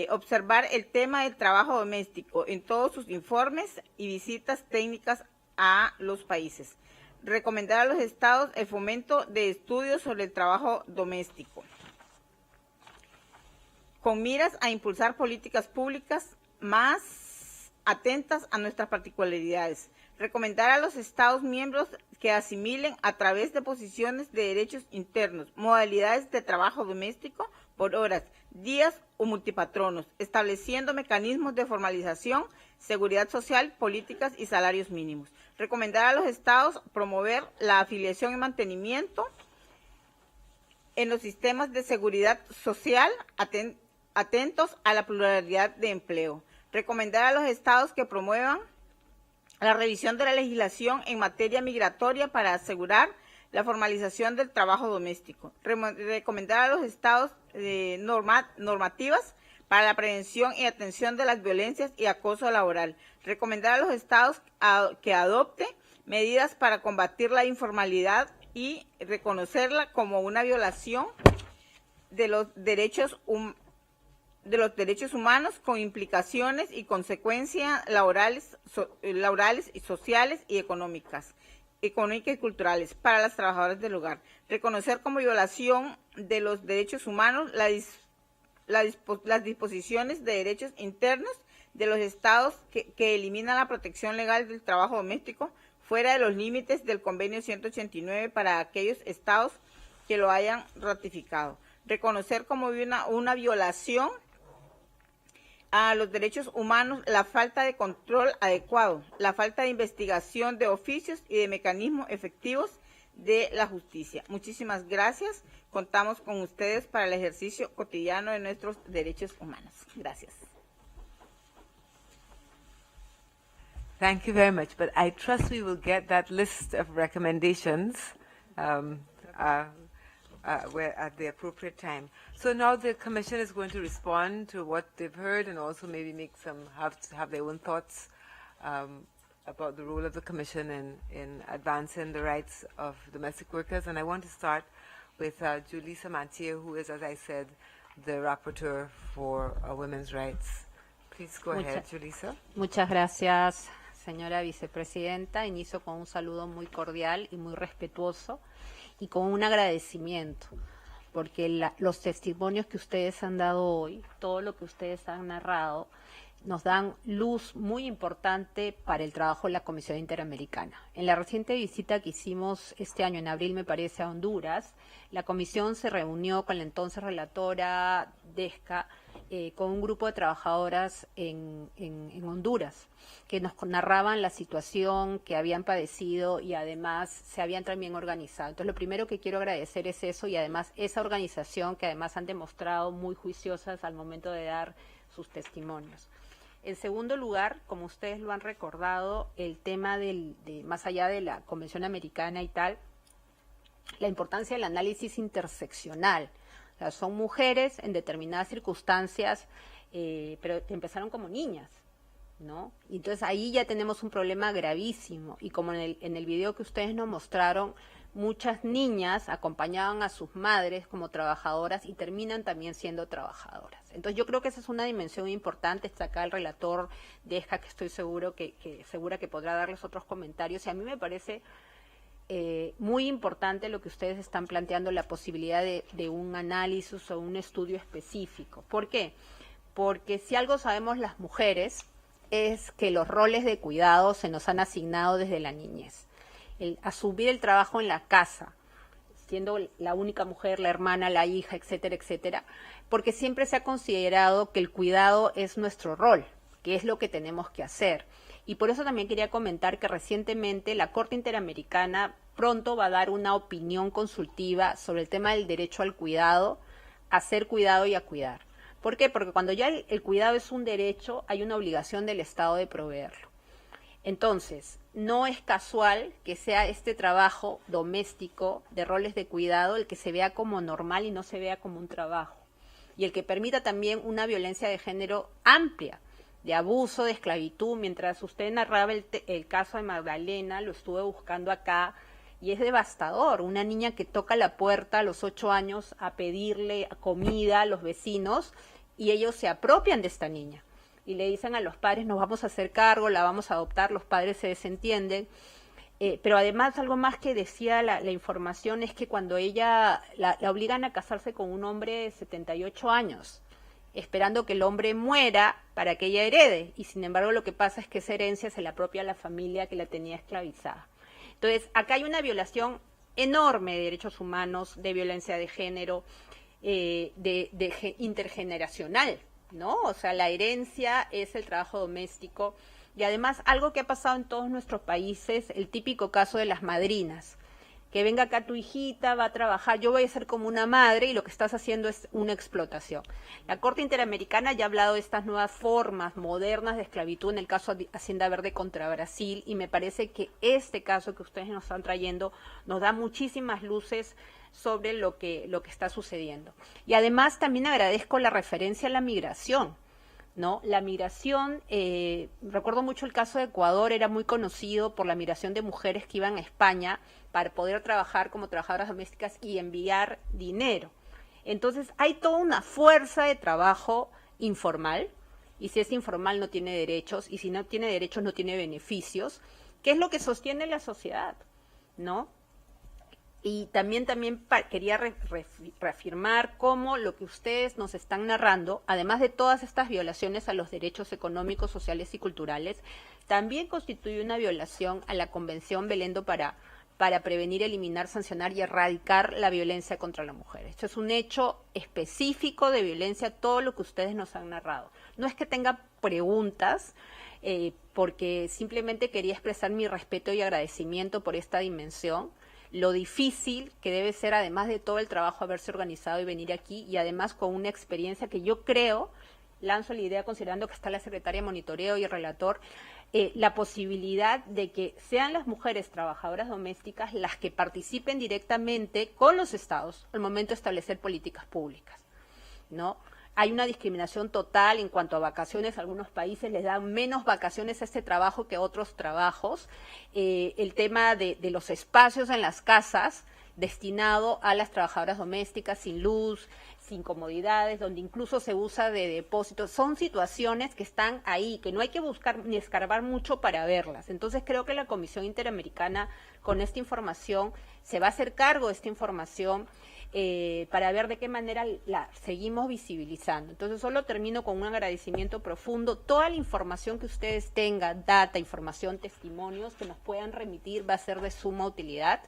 G: Observar el tema del trabajo doméstico en todos sus informes y visitas técnicas a los países. Recomendar a los estados el fomento de estudios sobre el trabajo doméstico, con miras a impulsar políticas públicas más atentas a nuestras particularidades. Recomendar a los estados miembros que asimilen a través de posiciones de derechos internos, modalidades de trabajo doméstico por horas, días o multipatronos, estableciendo mecanismos de formalización, seguridad social, políticas y salarios mínimos. Recomendar a los estados promover la afiliación y mantenimiento en los sistemas de seguridad social atentos a la pluralidad de empleo. Recomendar a los estados que promuevan la revisión de la legislación en materia migratoria para asegurar la formalización del trabajo doméstico, recomendar a los estados normativas para la prevención y atención de las violencias y acoso laboral, recomendar a los estados que adopten medidas para combatir la informalidad y reconocerla como una violación de los derechos humanos con implicaciones y consecuencias laborales y sociales y económicas y culturales para las trabajadoras del hogar. Reconocer como violación de los derechos humanos las disposiciones de derechos internos de los estados que eliminan la protección legal del trabajo doméstico fuera de los límites del Convenio 189 para aquellos estados que lo hayan ratificado. Reconocer como una violación a los derechos humanos la falta de control adecuado, la falta de investigación de oficios y de mecanismos efectivos de la justicia. Muchísimas gracias. Contamos con ustedes para el ejercicio cotidiano de nuestros derechos humanos. Gracias.
A: Thank you very much. But I trust we will get that list of recommendations at the appropriate time. So now the Commission is going to respond to what they've heard and also maybe have their own thoughts about the role of the Commission in advancing the rights of domestic workers. And I want to start with Julissa Mantia, who is, as I said, the rapporteur for women's rights. Please go ahead, Julissa.
L: Muchas gracias, señora vicepresidenta. Inicio con un saludo muy cordial y muy respetuoso y con un agradecimiento, porque los testimonios que ustedes han dado hoy, todo lo que ustedes han narrado, nos dan luz muy importante para el trabajo de la Comisión Interamericana. En la reciente visita que hicimos este año, en abril me parece, a Honduras, la Comisión se reunió con la entonces relatora Desca, con un grupo de trabajadoras en Honduras, que nos narraban la situación que habían padecido y además se habían también organizado. Entonces, lo primero que quiero agradecer es eso y además esa organización que además han demostrado muy juiciosas al momento de dar sus testimonios. En segundo lugar, como ustedes lo han recordado, el tema más allá de la Convención Americana y tal, la importancia del análisis interseccional. O sea, son mujeres en determinadas circunstancias, pero empezaron como niñas, ¿no? Y entonces ahí ya tenemos un problema gravísimo. Y como en el video que ustedes nos mostraron, muchas niñas acompañaban a sus madres como trabajadoras y terminan también siendo trabajadoras. Entonces yo creo que esa es una dimensión importante. Está acá el relator Desca, que estoy segura que podrá darles otros comentarios. Y a mí me parece muy importante lo que ustedes están planteando, la posibilidad de un análisis o un estudio específico. ¿Por qué? Porque si algo sabemos las mujeres es que los roles de cuidado se nos han asignado desde la niñez. Asumir el trabajo en la casa, siendo la única mujer, la hermana, la hija, etcétera, etcétera, porque siempre se ha considerado que el cuidado es nuestro rol, que es lo que tenemos que hacer. Y por eso también quería comentar que recientemente la Corte Interamericana pronto va a dar una opinión consultiva sobre el tema del derecho al cuidado, a ser cuidado y a cuidar. ¿Por qué? Porque cuando ya el cuidado es un derecho, hay una obligación del Estado de proveerlo. Entonces, no es casual que sea este trabajo doméstico de roles de cuidado el que se vea como normal y no se vea como un trabajo. Y el que permita también una violencia de género amplia, de abuso, de esclavitud. Mientras usted narraba el caso de Magdalena, lo estuve buscando acá, y es devastador. Una niña que toca la puerta a los 8 años a pedirle comida a los vecinos, y ellos se apropian de esta niña. Y le dicen a los padres, nos vamos a hacer cargo, la vamos a adoptar, los padres se desentienden. Pero además, algo más que decía la información es que cuando ella la obligan a casarse con un hombre de 78 años, esperando que el hombre muera para que ella herede, y sin embargo lo que pasa es que esa herencia se la apropia a la familia que la tenía esclavizada. Entonces, acá hay una violación enorme de derechos humanos, de violencia de género, intergeneracional, ¿no? O sea, la herencia es el trabajo doméstico, y además algo que ha pasado en todos nuestros países, el típico caso de las madrinas, que venga acá tu hijita, va a trabajar, yo voy a ser como una madre y lo que estás haciendo es una explotación. La Corte Interamericana ya ha hablado de estas nuevas formas modernas de esclavitud en el caso de Hacienda Verde contra Brasil, y me parece que este caso que ustedes nos están trayendo nos da muchísimas luces sobre lo que está sucediendo. Y además también agradezco la referencia a la migración, ¿no? La migración, recuerdo mucho el caso de Ecuador, era muy conocido por la migración de mujeres que iban a España para poder trabajar como trabajadoras domésticas y enviar dinero. Entonces hay toda una fuerza de trabajo informal, y si es informal no tiene derechos, y si no tiene derechos no tiene beneficios, que es lo que sostiene la sociedad, ¿no? Y también quería reafirmar cómo lo que ustedes nos están narrando, además de todas estas violaciones a los derechos económicos, sociales y culturales, también constituye una violación a la Convención Belén do Pará para prevenir, eliminar, sancionar y erradicar la violencia contra la mujer. Esto es un hecho específico de violencia, todo lo que ustedes nos han narrado. No es que tenga preguntas, porque simplemente quería expresar mi respeto y agradecimiento por esta dimensión, lo difícil que debe ser, además de todo el trabajo, haberse organizado y venir aquí, y además con una experiencia que yo creo, lanzo la idea considerando que está la secretaria de monitoreo y el relator, la posibilidad de que sean las mujeres trabajadoras domésticas las que participen directamente con los estados al momento de establecer políticas públicas, ¿no? Hay una discriminación total en cuanto a vacaciones. Algunos países les dan menos vacaciones a este trabajo que a otros trabajos. El tema de los espacios en las casas destinado a las trabajadoras domésticas sin luz, sin comodidades, donde incluso se usa de depósitos. Son situaciones que están ahí, que no hay que buscar ni escarbar mucho para verlas. Entonces creo que la Comisión Interamericana con esta información se va a hacer cargo de esta información, para ver de qué manera la seguimos visibilizando. Entonces solo termino con un agradecimiento profundo. Toda la información que ustedes tengan, data, información, testimonios que nos puedan remitir va a ser de suma utilidad.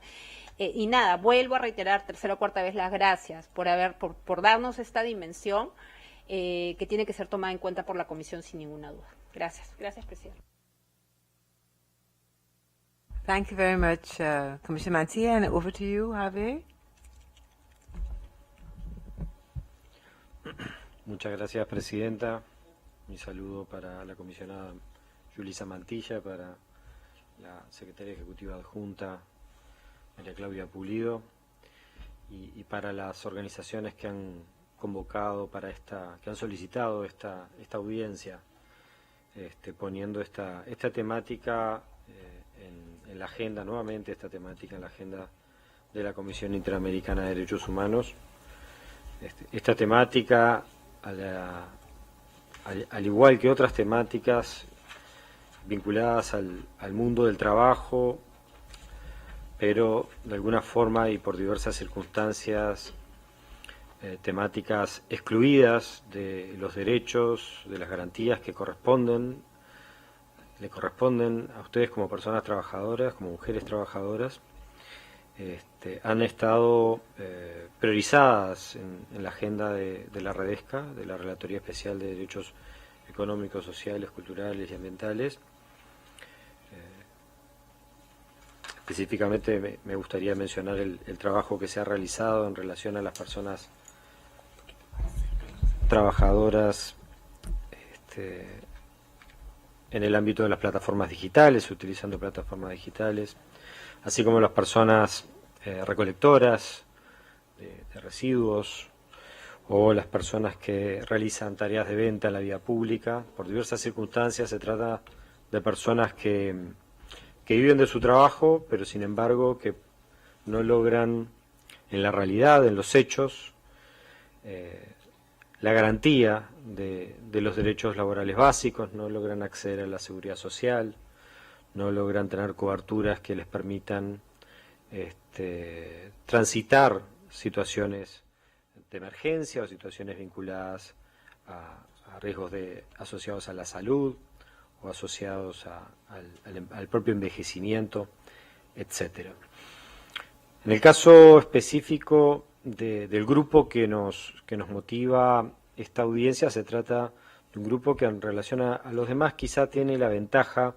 L: Y nada, vuelvo a reiterar tercera o cuarta vez las gracias por darnos esta dimensión que tiene que ser tomada en cuenta por la Comisión sin ninguna duda. Gracias. Gracias, Presidente.
A: Thank you very much, Commissioner Mancia, and over to you, Javier.
M: Muchas gracias, Presidenta. Mi saludo para la comisionada Yulisa Mantilla, para la Secretaria Ejecutiva Adjunta María Claudia Pulido, y para las organizaciones que han convocado que han solicitado esta audiencia, poniendo esta temática en la agenda, nuevamente esta temática en la agenda de la Comisión Interamericana de Derechos Humanos. Esta temática, al igual que otras temáticas vinculadas al mundo del trabajo, pero de alguna forma y por diversas circunstancias, temáticas excluidas de los derechos, de las garantías que le corresponden a ustedes como personas trabajadoras, como mujeres trabajadoras, han estado priorizadas en la agenda de la Redesca, de la Relatoría Especial de Derechos Económicos, Sociales, Culturales y Ambientales. Específicamente me gustaría mencionar el trabajo que se ha realizado en relación a las personas trabajadoras en el ámbito de las plataformas digitales, utilizando plataformas digitales, así como las personas recolectoras de residuos, o las personas que realizan tareas de venta en la vía pública. Por diversas circunstancias se trata de personas que viven de su trabajo, pero sin embargo que no logran en la realidad, en los hechos, la garantía de los derechos laborales básicos, no logran acceder a la seguridad social, no logran tener coberturas que les permitan transitar situaciones de emergencia o situaciones vinculadas a riesgos asociados a la salud o asociados al propio envejecimiento, etcétera. En el caso específico del grupo que nos motiva esta audiencia, se trata de un grupo que en relación a los demás quizá tiene la ventaja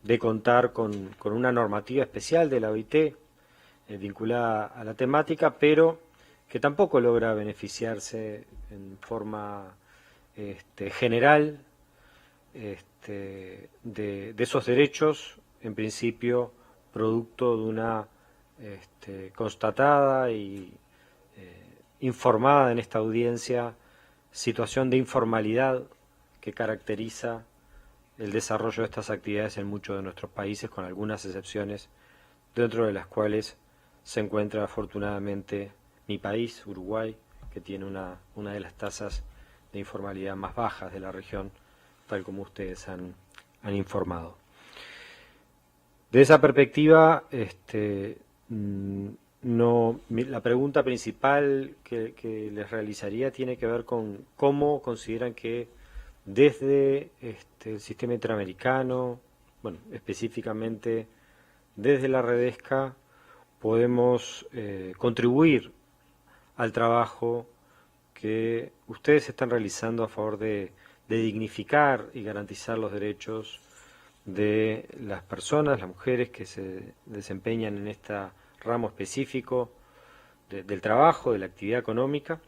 M: de contar con una normativa especial de la OIT, vinculada a la temática, pero que tampoco logra beneficiarse en forma general de esos derechos, en principio producto de una constatada y informada en esta audiencia situación de informalidad que caracteriza el desarrollo de estas actividades en muchos de nuestros países, con algunas excepciones, dentro de las cuales se encuentra afortunadamente mi país, Uruguay, que tiene una de las tasas de informalidad más bajas de la región, tal como ustedes han informado. De esa perspectiva, la pregunta principal que les realizaría tiene que ver con cómo consideran que desde el sistema interamericano, bueno, específicamente desde la Redesca, podemos contribuir al trabajo que ustedes están realizando a favor de dignificar y garantizar los derechos de las personas, las mujeres que se desempeñan en este ramo específico del trabajo, de la actividad económica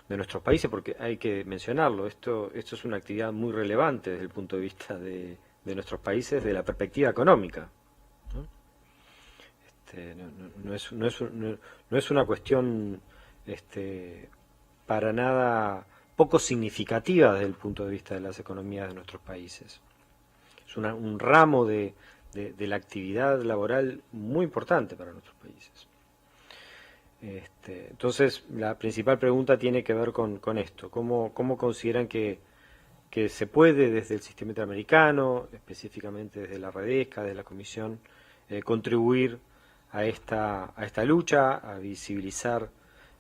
M: de nuestros países, porque hay que mencionarlo, esto es una actividad muy relevante desde el punto de vista de nuestros países, de la perspectiva económica, ¿no? No es una cuestión para nada poco significativa desde el punto de vista de las economías de nuestros países. Es un ramo de la actividad laboral muy importante para nuestros países. Entonces, la principal pregunta tiene que ver con esto. ¿Cómo consideran que se puede desde el sistema interamericano, específicamente desde la Redesca, desde la Comisión, contribuir a esta lucha, a visibilizar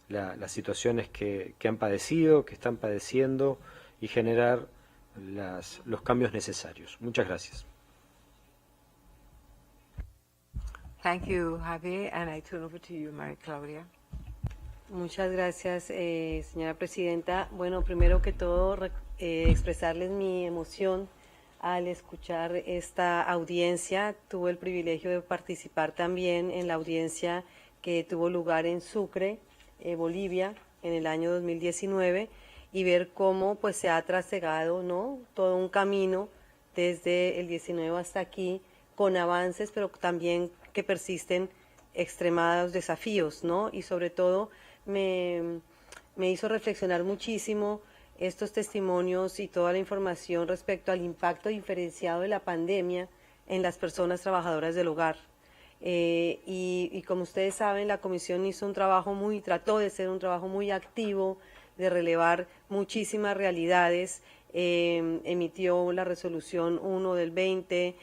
M: las situaciones que han padecido, que están padeciendo y generar los cambios necesarios? Muchas gracias.
A: Thank you, Javier, and I turn over to you, María Claudia.
N: Muchas gracias, señora presidenta. Bueno, primero que todo, expresarles mi emoción al escuchar esta audiencia. Tuve el privilegio de participar también en la audiencia que tuvo lugar en Sucre, Bolivia, en el año 2019, y ver cómo pues se ha trasegado, ¿no?, todo un camino desde el 19 hasta aquí, con avances, pero también que persisten extremados desafíos, ¿no? Y sobre todo me hizo reflexionar muchísimo estos testimonios y toda la información respecto al impacto diferenciado de la pandemia en las personas trabajadoras del hogar. Y como ustedes saben, la Comisión trató de ser un trabajo muy activo, de relevar muchísimas realidades, emitió la resolución 1 del 20,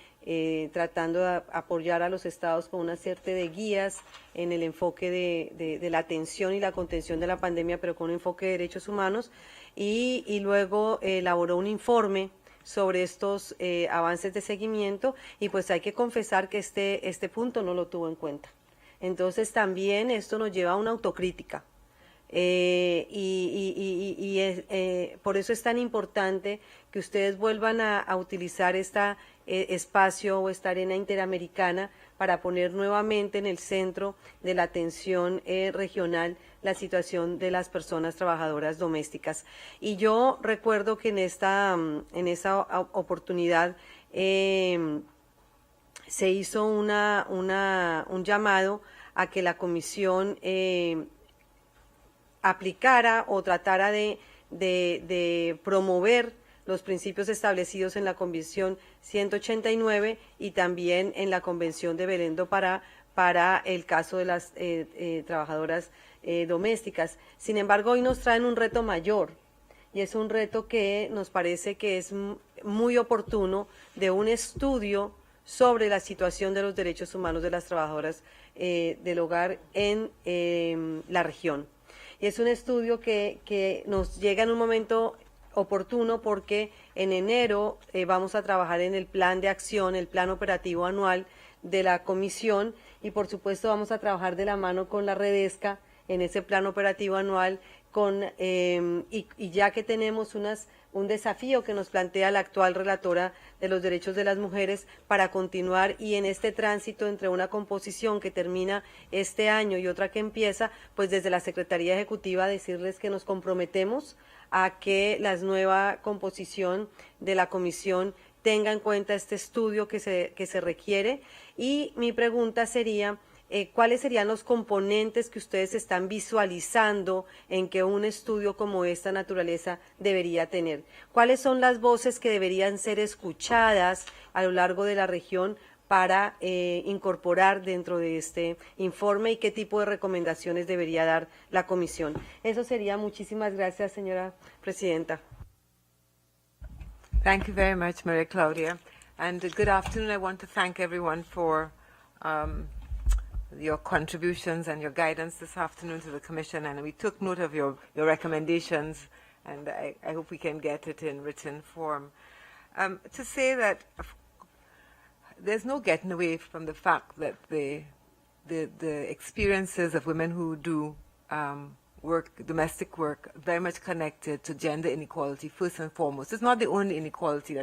N: tratando de apoyar a los estados con una serie de guías en el enfoque de la atención y la contención de la pandemia, pero con un enfoque de derechos humanos, y luego elaboró un informe sobre estos avances de seguimiento, y pues hay que confesar que este punto no lo tuvo en cuenta. Entonces también esto nos lleva a una autocrítica. Por eso es tan importante que ustedes vuelvan a utilizar este espacio o esta arena interamericana para poner nuevamente en el centro de la atención regional la situación de las personas trabajadoras domésticas. Y yo recuerdo que en esa oportunidad se hizo un llamado a que la Comisión aplicara o tratara de promover los principios establecidos en la Convención 189 y también en la Convención de Belém do Pará para el caso de las trabajadoras domésticas. Sin embargo, hoy nos traen un reto mayor, y es un reto que nos parece que es muy oportuno, de un estudio sobre la situación de los derechos humanos de las trabajadoras del hogar en la región. Y es un estudio que nos llega en un momento oportuno, porque en enero vamos a trabajar en el plan de acción, el plan operativo anual de la Comisión, y por supuesto vamos a trabajar de la mano con la Redesca en ese plan operativo anual, y ya que tenemos un desafío que nos plantea la actual relatora de los derechos de las mujeres para continuar, y en este tránsito entre una composición que termina este año y otra que empieza, pues desde la Secretaría Ejecutiva decirles que nos comprometemos a que la nueva composición de la comisión tenga en cuenta este estudio que se requiere. Y mi pregunta sería, ¿cuáles serían los componentes que ustedes están visualizando en que un estudio como esta naturaleza debería tener? ¿Cuáles son las voces que deberían ser escuchadas a lo largo de la región para incorporar dentro de este informe, y qué tipo de recomendaciones debería dar la comisión? Eso sería. Muchísimas gracias, señora presidenta.
A: Thank you very much, Maria Claudia. And good afternoon. I want to thank everyone for your contributions and your guidance this afternoon to the Commission. And we took note of your recommendations, and I hope we can get it in written form. To say that there's no getting away from the fact that the experiences of women who do domestic work, very much connected to gender inequality first and foremost. It's not the only inequality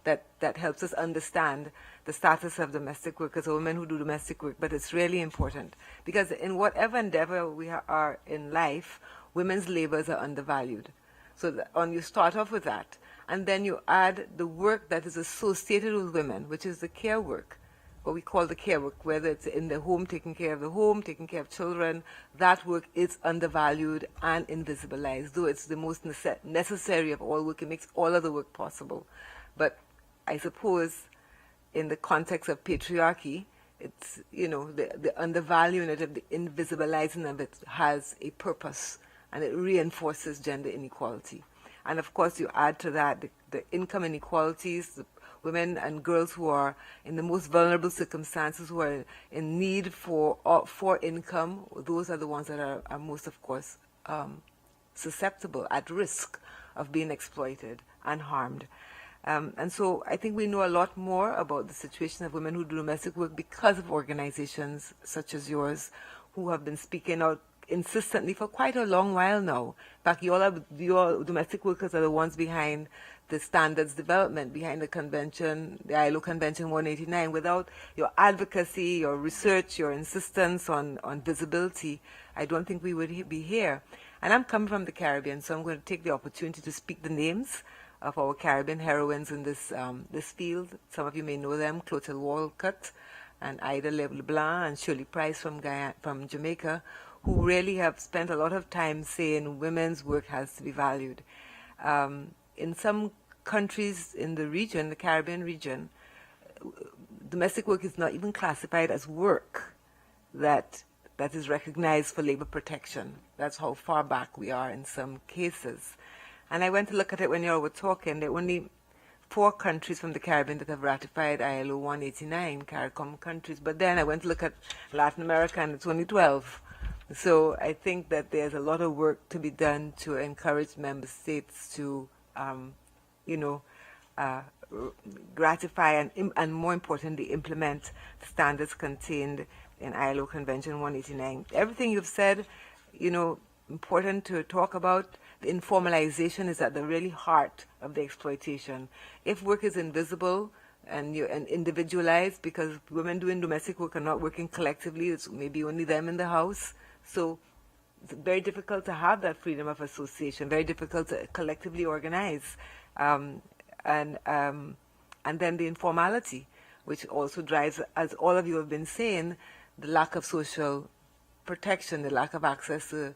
A: that helps us understand the status of domestic workers or women who do domestic work, but it's really important because in whatever endeavor we are in life, women's labors are undervalued. So you start off with that, and then you add the work that is associated with women, which is the care work, what we call the care work, whether it's in the home, taking care of the home, taking care of children. That work is undervalued and invisibilized, though it's the most necessary of all work. It makes all of the work possible. But I suppose in the context of patriarchy, it's, the undervaluing it, the invisibilizing of it has a purpose, and it reinforces gender inequality. And of course, you add to that the income inequalities, the women and girls who are in the most vulnerable circumstances, who are in need for income. Those are the ones that are most, of course, susceptible, at risk of being exploited and harmed. And so I think we know a lot more about the situation of women who do domestic work because of organizations such as yours, who have been speaking out insistently for quite a long while now. In fact, your domestic workers are the ones behind the standards development, behind the convention, the ILO Convention 189. Without your advocacy, your research, your insistence on visibility, I don't think we would be here. And I'm coming from the Caribbean, so I'm going to take the opportunity to speak the names of our Caribbean heroines in this field. Some of you may know them: Clotilde Walcott and Ida LeBlanc and Shirley Price from Jamaica, who really have spent a lot of time saying women's work has to be valued. In some countries in the region, the Caribbean region, domestic work is not even classified as work that is recognized for labor protection. That's how far back we are in some cases. And I went to look at it when you all were talking. There are only 4 countries from the Caribbean that have ratified ILO 189, CARICOM countries. But then I went to look at Latin America, and it's only 12. So I think that there's a lot of work to be done to encourage member states to, gratify and more importantly, implement the standards contained in ILO Convention 189. Everything you've said, important to talk about. The informalization is at the really heart of the exploitation. If work is invisible and individualized, because women doing domestic work are not working collectively, it's maybe only them in the house. So it's very difficult to have that freedom of association, very difficult to collectively organize. And then the informality, which also drives, as all of you have been saying, the lack of social protection, the lack of access to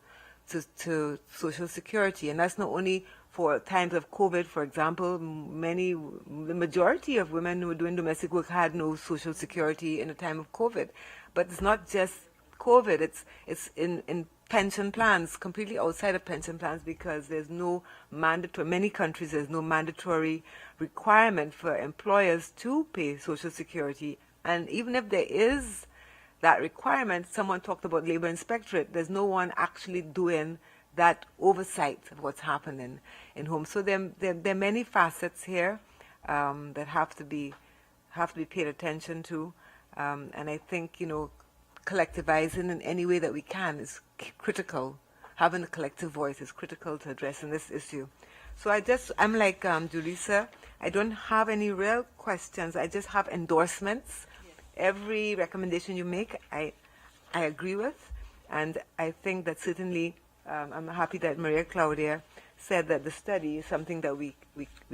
A: social security. And that's not only for times of COVID, for example. The majority of women who were doing domestic work had no social security in a time of COVID. But it's not just COVID, it's in pension plans, completely outside of pension plans, because there's no mandatory, many countries there's no mandatory requirement for employers to pay social security. And even if there is that requirement, someone talked about labor inspectorate, there's no one actually doing that oversight of what's happening in homes. So there are many facets here that have to be paid attention to. And I think, collectivizing in any way that we can is critical. Having a collective voice is critical to addressing this issue. So I'm like Julissa. I don't have any real questions. I just have endorsements. Every recommendation you make, I agree with. And I think that certainly, I'm happy that Maria Claudia said that the study is something that we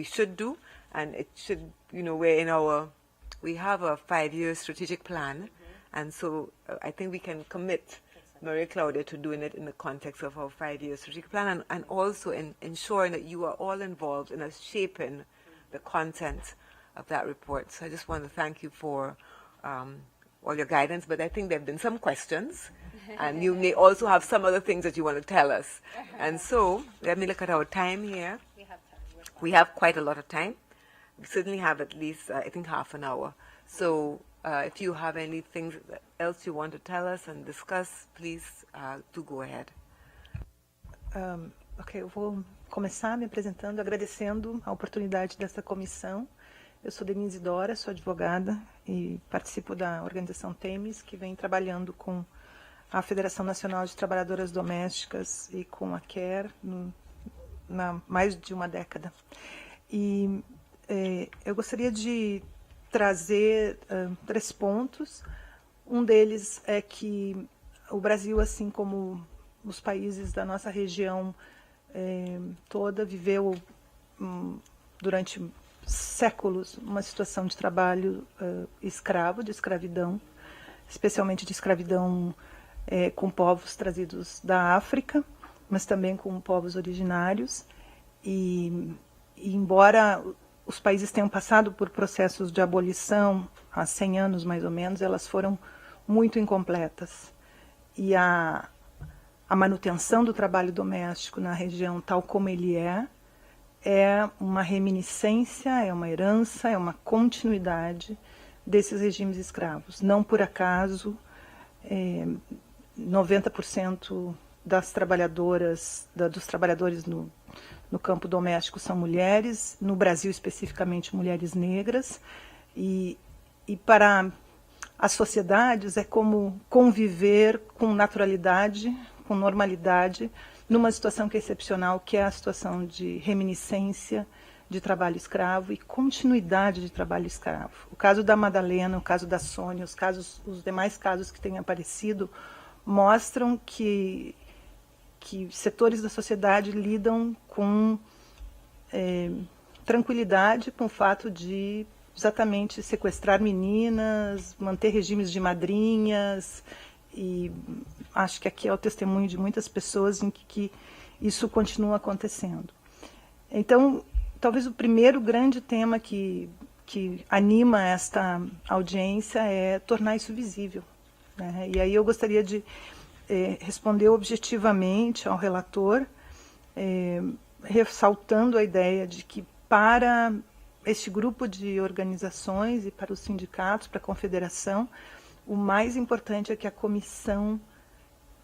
A: should do. And it should, we have a 5-year strategic plan. And so I think we can commit Maria Claudia to doing it in the context of our 5-year strategic plan, and also in ensuring that you are all involved in us shaping the content of that report. So I just want to thank you for all your guidance, but I think there have been some questions, and you may also have some other things that you want to tell us. And so let me look at our time here. We have quite a lot of time. We certainly have at least, I think, half an hour. So if you have anything else you want to tell us and discuss, please do go ahead.
O: Ok, eu vou começar me apresentando, agradecendo a oportunidade dessa comissão. Eu sou Denise Dora, sou advogada e participo da organização TEMES, que vem trabalhando com a Federação Nacional de Trabalhadoras Domésticas e com a CARE há mais de uma década. E eu gostaria de trazer 3 pontos. Um deles é que o Brasil, assim como os países da nossa região toda, viveu durante séculos uma situação de trabalho escravo, de escravidão, especialmente de escravidão com povos trazidos da África, mas também com povos originários. E embora os países tenham passado por processos de abolição há 100 anos, mais ou menos, elas foram muito incompletas. E a manutenção do trabalho doméstico na região, tal como ele é uma reminiscência, é uma herança, é uma continuidade desses regimes escravos. Não por acaso, 90% das trabalhadoras, dos trabalhadores no campo doméstico são mulheres, no Brasil especificamente mulheres negras, e para as sociedades é como conviver com naturalidade, com normalidade, numa situação que é excepcional, que é a situação de reminiscência de trabalho escravo e continuidade de trabalho escravo. O caso da Madalena, o caso da Sônia, os demais casos que têm aparecido, mostram que setores da sociedade lidam com tranquilidade com o fato de exatamente sequestrar meninas, manter regimes de madrinhas, e acho que aqui é o testemunho de muitas pessoas em que isso continua acontecendo. Então, talvez o primeiro grande tema que anima esta audiência é tornar isso visível, né? E aí eu gostaria de responder objetivamente ao relator, ressaltando a ideia de que para este grupo de organizações e para os sindicatos, para a confederação, o mais importante é que a comissão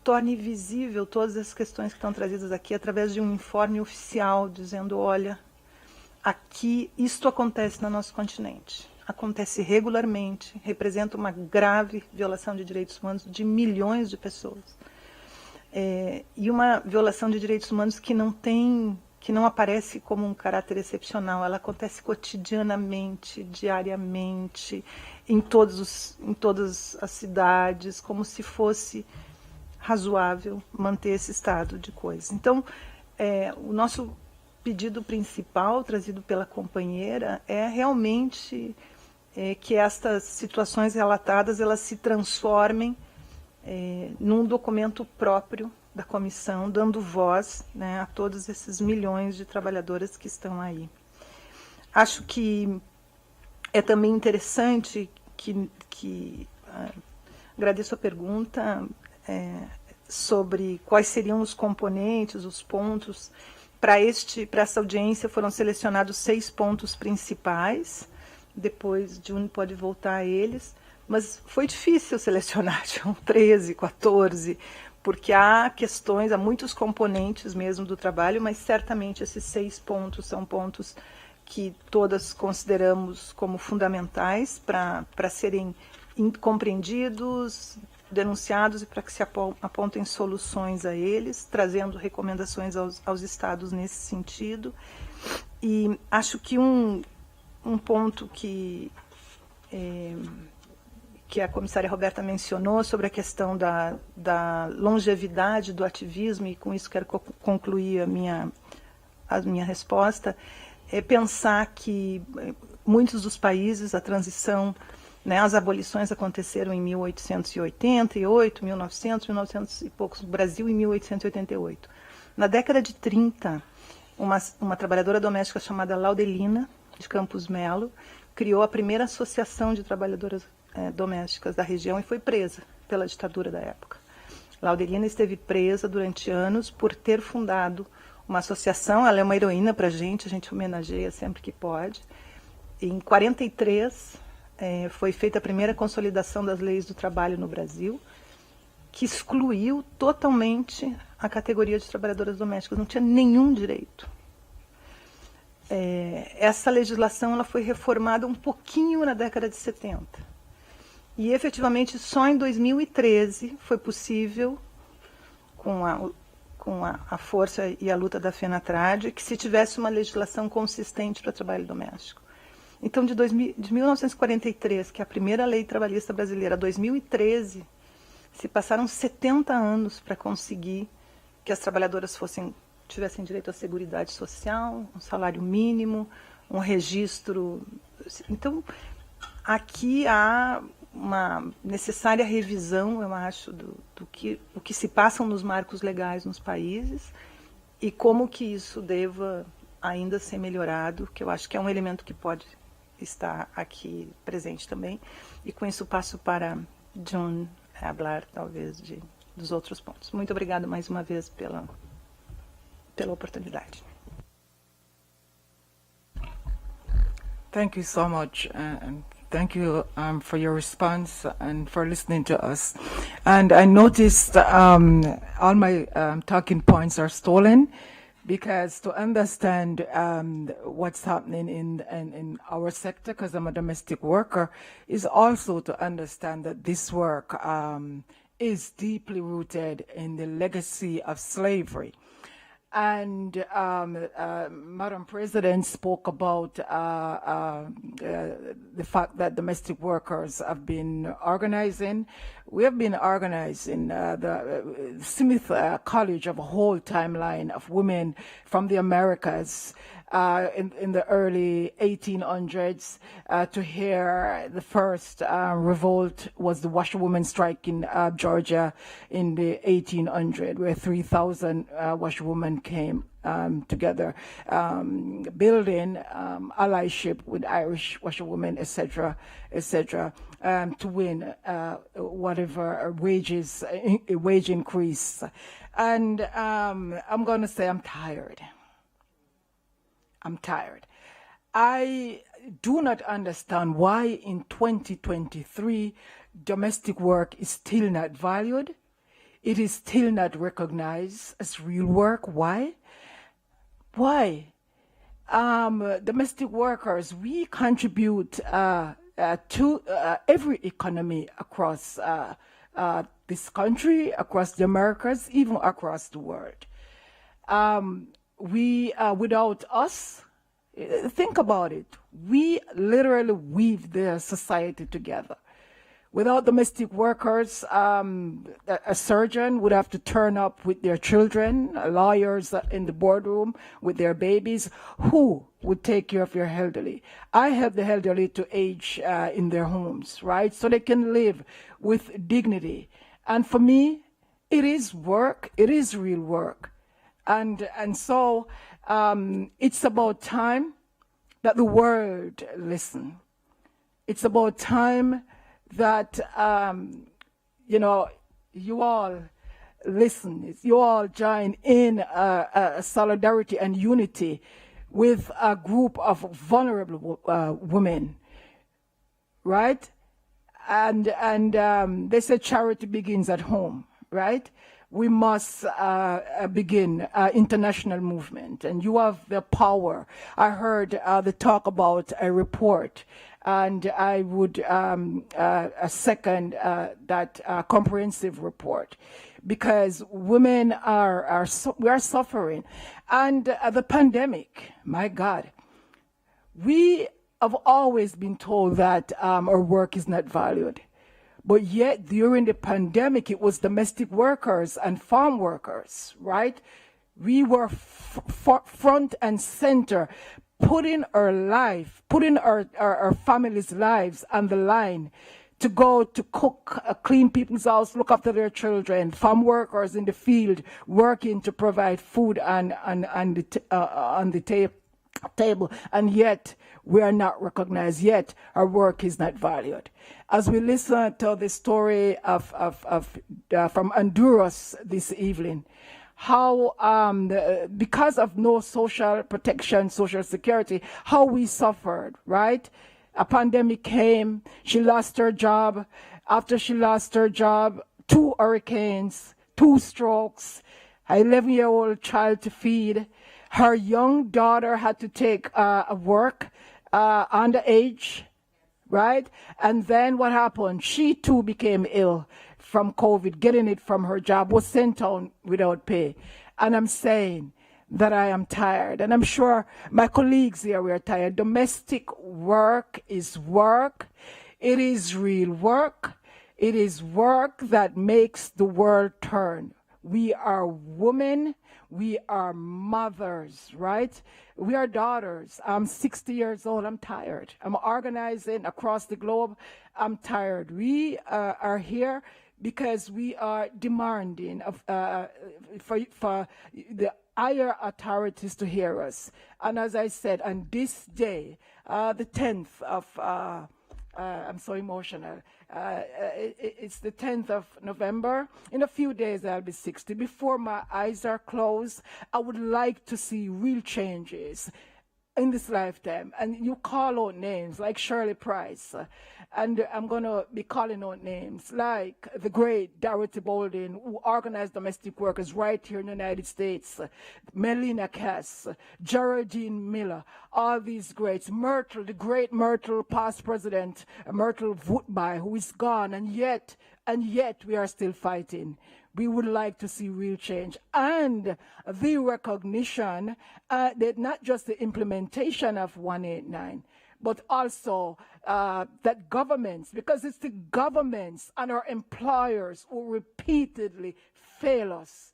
O: torne visível todas as questões que estão trazidas aqui através de um informe oficial, dizendo, olha, aqui isto acontece no nosso continente, acontece regularmente, representa uma grave violação de direitos humanos de milhões de pessoas. E uma violação de direitos humanos que não aparece como um caráter excepcional, ela acontece cotidianamente, diariamente, em todas as cidades, como se fosse razoável manter esse estado de coisas. Então, o nosso pedido principal, trazido pela companheira, é realmente que estas situações relatadas elas se transformem num documento próprio da comissão, dando voz, né, a todos esses milhões de trabalhadoras que estão aí. Acho que é também interessante que agradeço a pergunta sobre quais seriam os componentes, os pontos. Para essa audiência foram selecionados 6 pontos principais, depois June pode voltar a eles, mas foi difícil selecionar, tinham 13, 14, porque há muitos componentes mesmo do trabalho, mas certamente esses 6 pontos são pontos que todas consideramos como fundamentais para serem compreendidos, denunciados e para que se apontem soluções a eles, trazendo recomendações aos estados nesse sentido. E acho que um ponto que a comissária Roberta mencionou sobre a questão da longevidade do ativismo, e com isso quero concluir a minha resposta, é pensar que muitos dos países, a transição, né, as abolições aconteceram em 1888, 1900 e poucos, no Brasil em 1888. Na década de 30, uma trabalhadora doméstica chamada Laudelina, de Campos Melo, criou a primeira associação de trabalhadoras domésticas da região e foi presa pela ditadura da época. Laudelina esteve presa durante anos por ter fundado uma associação. Ela é uma heroína para a gente homenageia sempre que pode. Em 43, foi feita a primeira consolidação das leis do trabalho no Brasil, que excluiu totalmente a categoria de trabalhadoras domésticas, não tinha nenhum direito. Essa legislação ela foi reformada um pouquinho na década de 70. E, efetivamente, só em 2013 foi possível, com a força e a luta da FENATRAD, que se tivesse uma legislação consistente para trabalho doméstico. Então, de 1943, que é a primeira lei trabalhista brasileira, a 2013, se passaram 70 anos para conseguir que as trabalhadoras tivessem direito à seguridade social, um salário mínimo, um registro. Então, aqui há uma necessária revisão, eu acho, do que se passam nos marcos legais nos países e como que isso deva ainda ser melhorado, que eu acho que é um elemento que pode estar aqui presente também. E com isso passo para John falar, talvez, dos outros pontos. Muito obrigada mais uma vez pela oportunidade.
C: Thank you so much. Thank you for your response and for listening to us. And I noticed all my talking points are stolen, because to understand what's happening in our sector, because I'm a domestic worker, is also to understand that this work is deeply rooted in the legacy of slavery. And Madam President spoke about the fact that domestic workers have been organizing. We have been organizing. The Smith College of a whole timeline of women from the Americas in the early 1800s to hear the first revolt was the washerwoman strike in Georgia in the 1800s, where 3,000 washerwomen came together, building allyship with Irish washerwomen, etc., to win whatever wage increase. And I'm going to say I'm tired. I'm tired. I do not understand why in 2023 domestic work is still not valued. It is still not recognized as real work. Why? Why? Domestic workers, we contribute to every economy across this country, across the Americas, even across the world. Without us, think about it, we literally weave the society together. Without domestic workers, a surgeon would have to turn up with their children, lawyers in the boardroom with their babies. Who would take care of your elderly? I help the elderly to age in their homes, right? So they can live with dignity. And for me, it is work. It is real work. And so it's about time that the world listen. It's about time that, you all listen, you all join in solidarity and unity with a group of vulnerable women, right? And they say charity begins at home, right? we must begin international movement, and you have the power. I heard the talk about a report, and I would second that comprehensive report, because women we are suffering, and the pandemic. My God, we have always been told that our work is not valued. But yet, during the pandemic, it was domestic workers and farm workers, right? We were front and center, putting our life, putting our families' lives on the line to go to cook, clean people's house, look after their children, farm workers in the field working to provide food on the table, and yet we are not recognized, yet our work is not valued. As we listen to the story from Honduras this evening, how because of no social protection, social security, how we suffered, right? A pandemic came, she lost her job. After she lost her job, 2 hurricanes, 2 strokes, an 11-year-old child to feed. Her young daughter had to take work underage, right? And then what happened? She too became ill from COVID, getting it from her job, was sent home without pay. And I'm saying that I am tired, and I'm sure my colleagues here, we are tired. Domestic work is work. It is real work. It is work that makes the world turn. We are women. We are mothers, right? We are daughters. I'm 60 years old. I'm tired. I'm organizing across the globe. I'm tired. We are here because we are demanding for the higher authorities to hear us. And as I said, on this day, the 10th of, I'm so emotional, it's the 10th of November. In a few days, I'll be 60. Before my eyes are closed, I would like to see real changes in this lifetime. And you call out names like Shirley Price, and I'm going to be calling out names like the great Dorothy Bolden, who organized domestic workers right here in the United States, Melina Cass, Geraldine Miller, all these greats, Myrtle, the great Myrtle, past president, Myrtle Woodby, who is gone, and yet we are still fighting. We would like to see real change and the recognition that not just the implementation of 189, but also that governments, because it's the governments and our employers who repeatedly fail us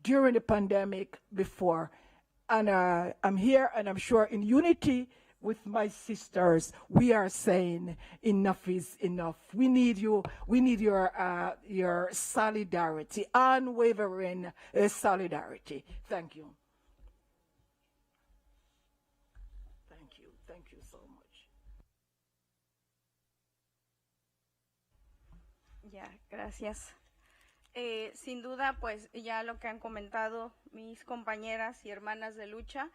C: during the pandemic before. And I'm here, and I'm sure in unity with my sisters, we are saying enough is enough. We need you. We need your solidarity, unwavering solidarity. Thank you. Thank you. Thank you so much.
K: Ya, gracias. Sin duda, pues ya lo que han comentado mis compañeras y hermanas de lucha,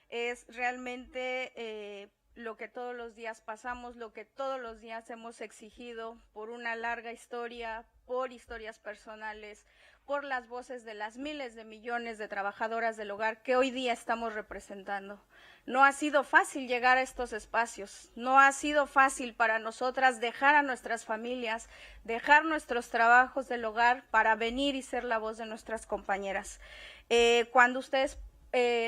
K: es realmente lo que todos los días pasamos, lo que todos los días hemos exigido por una larga historia, por historias personales, por las voces de las miles de millones de trabajadoras del hogar que hoy día estamos representando. No ha sido fácil llegar a estos espacios, no ha sido fácil para nosotras dejar a nuestras familias, dejar nuestros trabajos del hogar para venir y ser la voz de nuestras compañeras. Cuando ustedes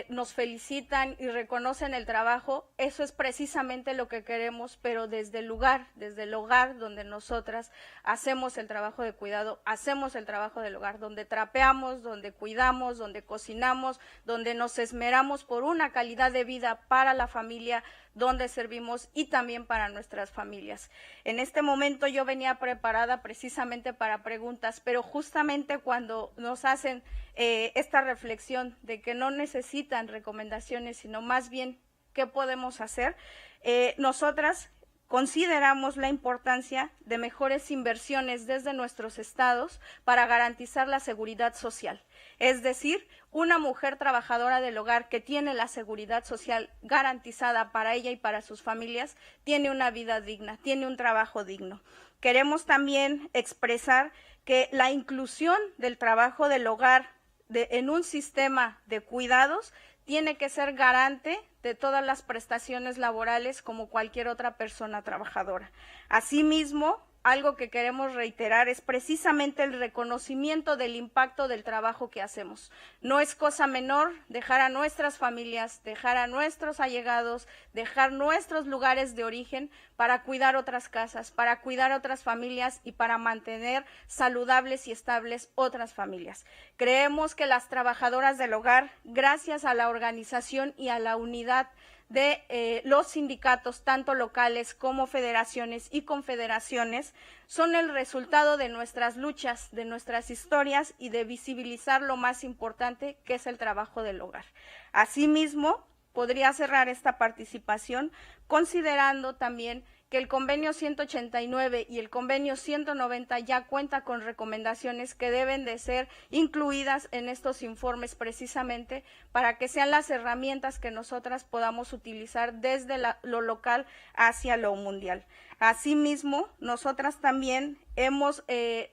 K: nos felicitan y reconocen el trabajo, eso es precisamente lo que queremos, pero desde el hogar donde nosotras hacemos el trabajo de cuidado, hacemos el trabajo del hogar, donde trapeamos, donde cuidamos, donde cocinamos, donde nos esmeramos por una calidad de vida para la familia, donde servimos y también para nuestras familias. En este momento yo venía preparada precisamente para preguntas, pero justamente cuando nos hacen esta reflexión de que no necesitan recomendaciones, sino más bien qué podemos hacer, nosotras consideramos la importancia de mejores inversiones desde nuestros estados para garantizar la seguridad social. Es decir, una mujer trabajadora del hogar que tiene la seguridad social garantizada para ella y para sus familias, tiene una vida digna, tiene un trabajo digno. Queremos también expresar que la inclusión del trabajo del hogar en un sistema de cuidados tiene que ser garante de todas las prestaciones laborales como cualquier otra persona trabajadora. Asimismo, algo que queremos reiterar es precisamente el reconocimiento del impacto del trabajo que hacemos. No es cosa menor dejar a nuestras familias, dejar a nuestros allegados, dejar nuestros lugares de origen para cuidar otras casas, para cuidar otras familias y para mantener saludables y estables otras familias. Creemos que las trabajadoras del hogar, gracias a la organización y a la unidad de los sindicatos, tanto locales como federaciones y confederaciones, son el resultado de nuestras luchas, de nuestras historias y de visibilizar lo más importante, que es el trabajo del hogar. Asimismo, podría cerrar esta participación considerando también que el convenio 189 y el convenio 190 ya cuenta con recomendaciones que deben de ser incluidas en estos informes precisamente para que sean las herramientas que nosotras podamos utilizar desde lo local hacia lo mundial. Asimismo, nosotras también hemos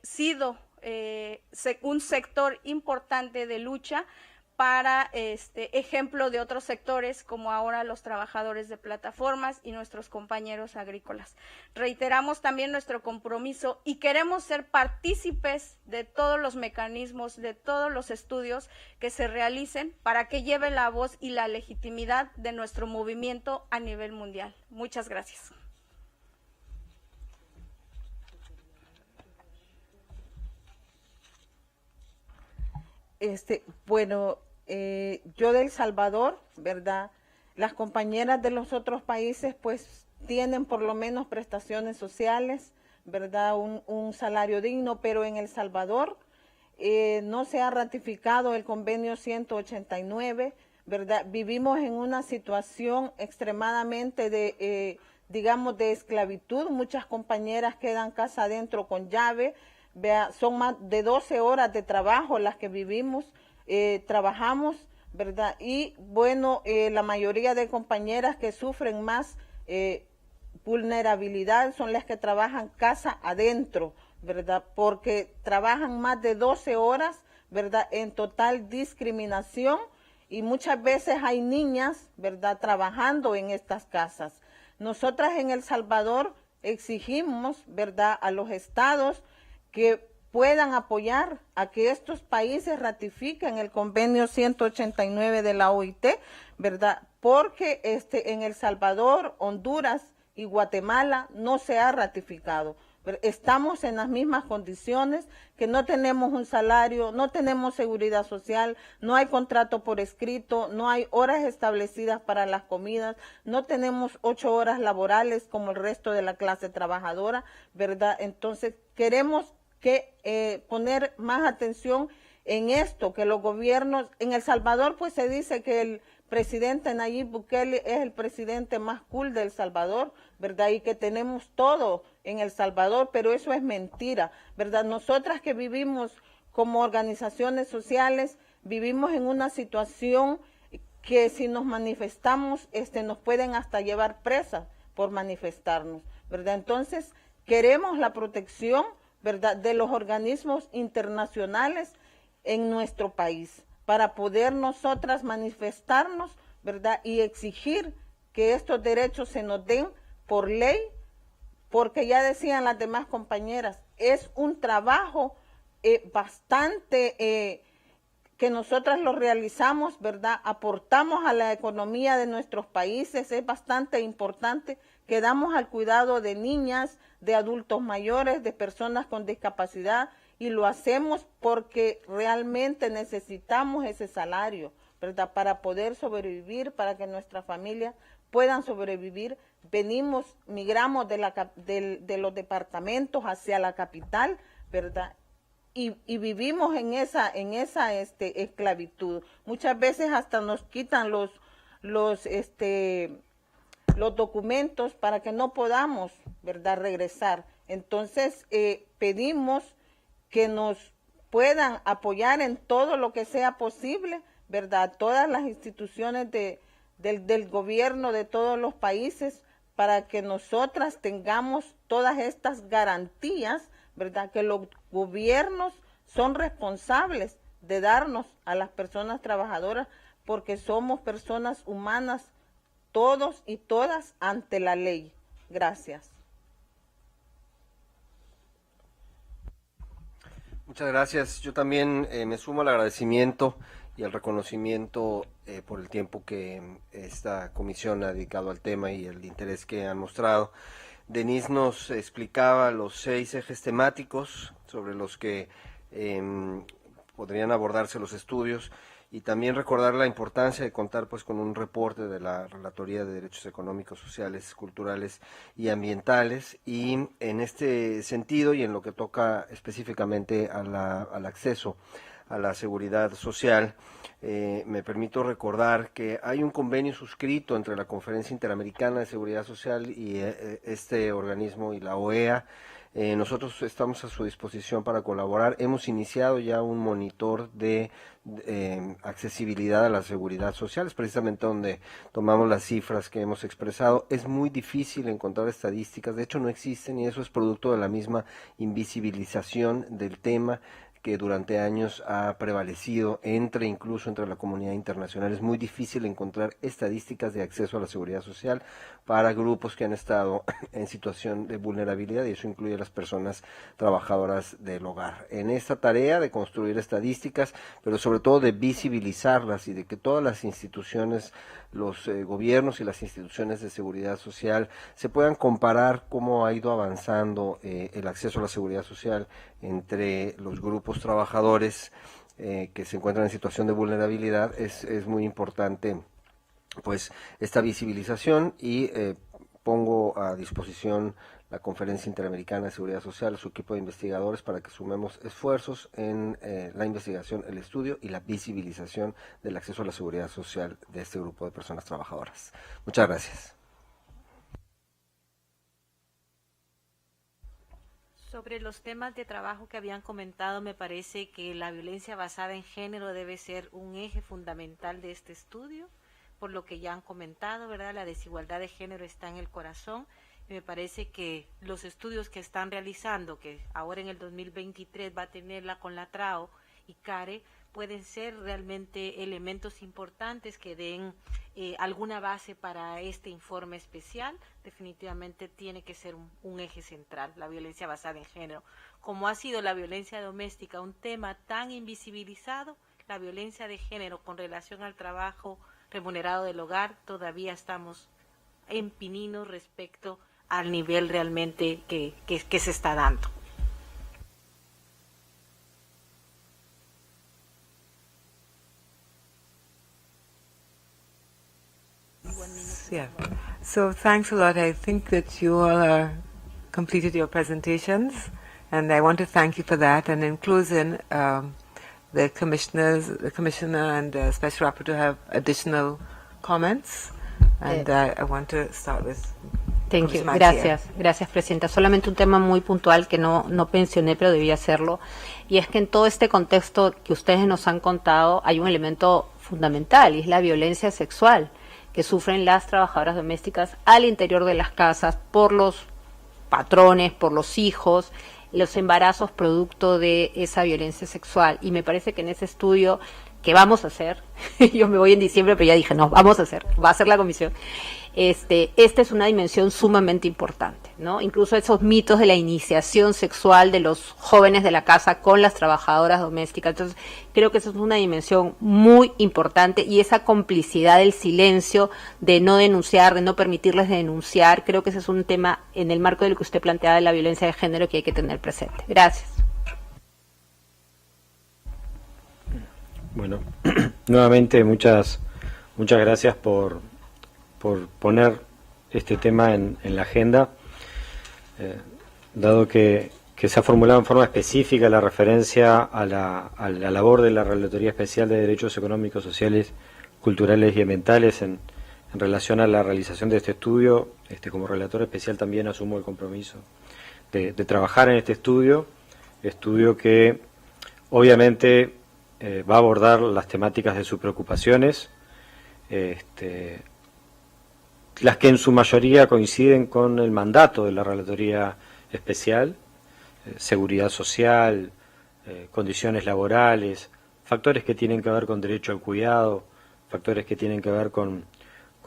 K: sido un sector importante de lucha para ejemplo de otros sectores como ahora los trabajadores de plataformas y nuestros compañeros agrícolas. Reiteramos también nuestro compromiso y queremos ser partícipes de todos los mecanismos, de todos los estudios que se realicen para que lleve la voz y la legitimidad de nuestro movimiento a nivel mundial. Muchas gracias.
G: Bueno, yo de El Salvador, ¿verdad? Las compañeras de los otros países pues tienen por lo menos prestaciones sociales, ¿verdad? Un salario digno, pero en El Salvador no se ha ratificado el convenio 189, ¿verdad? Vivimos en una situación extremadamente de, digamos, de esclavitud. Muchas compañeras quedan casa adentro con llave. Vea, son más de 12 horas de trabajo las que vivimos, trabajamos, ¿verdad? Y bueno, la mayoría de compañeras que sufren más vulnerabilidad son las que trabajan casa adentro, ¿verdad? Porque trabajan más de 12 horas, ¿verdad? En total discriminación y muchas veces hay niñas, ¿verdad? Trabajando en estas casas. Nosotras en El Salvador exigimos, ¿verdad? A los estados que puedan apoyar a que estos países ratifiquen el convenio 189 de la OIT, ¿verdad? Porque en El Salvador, Honduras y Guatemala no se ha ratificado. Estamos en las mismas condiciones, que no tenemos un salario, no tenemos seguridad social, no hay contrato por escrito, no hay horas establecidas para las comidas, no tenemos 8 horas laborales como el resto de la clase trabajadora, ¿verdad? Entonces queremos poner más atención en esto, que los gobiernos, en El Salvador pues se dice que el presidente Nayib Bukele es el presidente más cool de El Salvador, ¿verdad? Y que tenemos todo en El Salvador, pero eso es mentira, ¿verdad? Nosotras que vivimos como organizaciones sociales, vivimos en una situación que si nos manifestamos, nos pueden hasta llevar presas por manifestarnos, ¿verdad? Entonces, queremos la protección, ¿verdad?, de los organismos internacionales en nuestro país, para poder nosotras manifestarnos, ¿verdad?, y exigir que estos derechos se nos den por ley, porque ya decían las demás compañeras, es un trabajo bastante que nosotras lo realizamos, ¿verdad?, aportamos a la economía de nuestros países, es bastante importante, que damos al cuidado de niñas, de adultos mayores, de personas con discapacidad, y lo hacemos porque realmente necesitamos ese salario, ¿verdad?, para poder sobrevivir, para que nuestras familias puedan sobrevivir. Migramos de los departamentos hacia la capital, ¿verdad?, y vivimos en esa esclavitud. Muchas veces hasta nos quitan los documentos para que no podamos, ¿verdad?, regresar. Entonces, pedimos que nos puedan apoyar en todo lo que sea posible, ¿verdad?, todas las instituciones del gobierno de todos los países, para que nosotras tengamos todas estas garantías, ¿verdad?, que los gobiernos son responsables de darnos a las personas trabajadoras, porque somos personas humanas, todos y todas, ante la ley. Gracias.
H: Muchas gracias. Yo también me sumo al agradecimiento y al reconocimiento por el tiempo que esta comisión ha dedicado al tema y el interés que han mostrado. Denise nos explicaba los 6 ejes temáticos sobre los que podrían abordarse los estudios, y también recordar la importancia de contar pues con un reporte de la Relatoría de Derechos Económicos, Sociales, Culturales y Ambientales. Y en este sentido, y en lo que toca específicamente al acceso a la seguridad social, me permito recordar que hay un convenio suscrito entre la Conferencia Interamericana de Seguridad Social y este organismo y la OEA. Nosotros estamos a su disposición para colaborar. Hemos iniciado ya un monitor de accesibilidad a la seguridad social, es precisamente donde tomamos las cifras que hemos expresado. Es muy difícil encontrar estadísticas, de hecho no existen, y eso es producto de la misma invisibilización del tema que durante años ha prevalecido incluso entre la comunidad internacional. Es muy difícil encontrar estadísticas de acceso a la seguridad social para grupos que han estado en situación de vulnerabilidad, y eso incluye a las personas trabajadoras del hogar. En esta tarea de construir estadísticas, pero sobre todo de visibilizarlas y de que todas las instituciones, los gobiernos y las instituciones de seguridad social se puedan comparar cómo ha ido avanzando el acceso a la seguridad social entre los grupos trabajadores que se encuentran en situación de vulnerabilidad, es muy importante pues esta visibilización, y pongo a disposición la Conferencia Interamericana de Seguridad Social, su equipo de investigadores, para que sumemos esfuerzos en la investigación, el estudio y la visibilización del acceso a la seguridad social de este grupo de personas trabajadoras. Muchas gracias.
J: Sobre los temas de trabajo que habían comentado, me parece que la violencia basada en género debe ser un eje fundamental de este estudio, por lo que ya han comentado, ¿verdad? La desigualdad de género está en el corazón, y me parece que los estudios que están realizando, que ahora en el 2023 va a tener la CONLATRAO y CARE, pueden ser realmente elementos importantes que den alguna base para este informe especial. Definitivamente tiene que ser un eje central, la violencia basada en género. Como ha sido la violencia doméstica un tema tan invisibilizado, la violencia de género con relación al trabajo remunerado del hogar, todavía estamos en pininos respecto al nivel realmente que se está dando.
A: Yeah. So thanks a lot. I think that you all are completed your presentations, and I want to thank you for that. And in closing, the commissioner and the special rapporteur have additional comments, and I want to start with.
L: Thank you. Gracias, Presidenta. Solamente un tema muy puntual que no mencioné, pero debía hacerlo, y es que en todo este contexto que ustedes nos han contado hay un elemento fundamental, y es la violencia sexual que sufren las trabajadoras domésticas al interior de las casas por los patrones, por los hijos, los embarazos producto de esa violencia sexual. Y me parece que en ese estudio que vamos a hacer, yo me voy en diciembre, pero ya dije, no, va a ser la comisión, esta es una dimensión sumamente importante, ¿no? Incluso esos mitos de la iniciación sexual de los jóvenes de la casa con las trabajadoras domésticas. Entonces, creo que eso es una dimensión muy importante, y esa complicidad del silencio, de no denunciar, de no permitirles denunciar, creo que ese es un tema en el marco de lo que usted planteaba de la violencia de género que hay que tener presente. Gracias.
M: Bueno, nuevamente muchas gracias por poner este tema en la agenda, dado que se ha formulado en forma específica la referencia a la labor de la Relatoría Especial de Derechos Económicos, Sociales, Culturales y Ambientales en En relación a la realización de este estudio, como relator especial también asumo el compromiso de trabajar en este estudio que obviamente va a abordar las temáticas de sus preocupaciones, las que en su mayoría coinciden con el mandato de la Relatoría Especial, seguridad social, condiciones laborales, factores que tienen que ver con derecho al cuidado, factores que tienen que ver con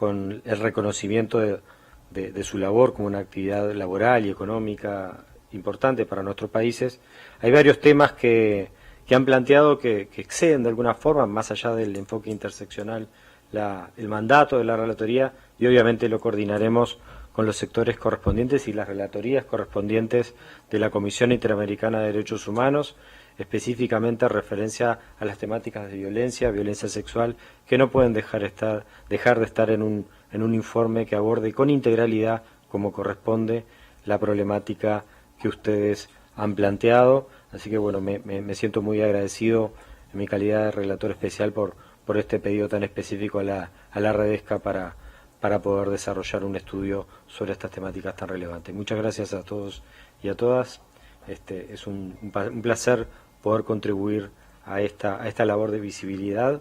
M: el reconocimiento de su labor como una actividad laboral y económica importante para nuestros países. Hay varios temas que han planteado que exceden de alguna forma, más allá del enfoque interseccional, el mandato de la Relatoría, y obviamente lo coordinaremos con los sectores correspondientes y las relatorías correspondientes de la Comisión Interamericana de Derechos Humanos, específicamente en referencia a las temáticas de violencia sexual, que no pueden dejar de estar en un informe que aborde con integralidad, como corresponde, la problemática que ustedes han planteado. Así que bueno, me siento muy agradecido en mi calidad de relator especial por este pedido tan específico a la Redesca para poder desarrollar un estudio sobre estas temáticas tan relevantes. Muchas gracias a todos y a todas. Es un placer poder contribuir a esta labor de visibilidad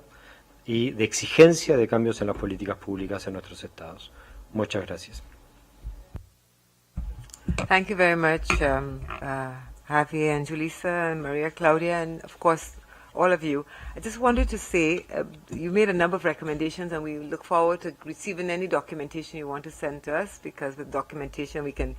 M: y de exigencia de cambios en las políticas públicas en nuestros estados. Muchas gracias.
A: Thank you very much, Javier and Julissa and Maria Claudia, and of course all of you. I just wanted to say, you made a number of recommendations, and we look forward to receiving any documentation you want to send to us, because with documentation we can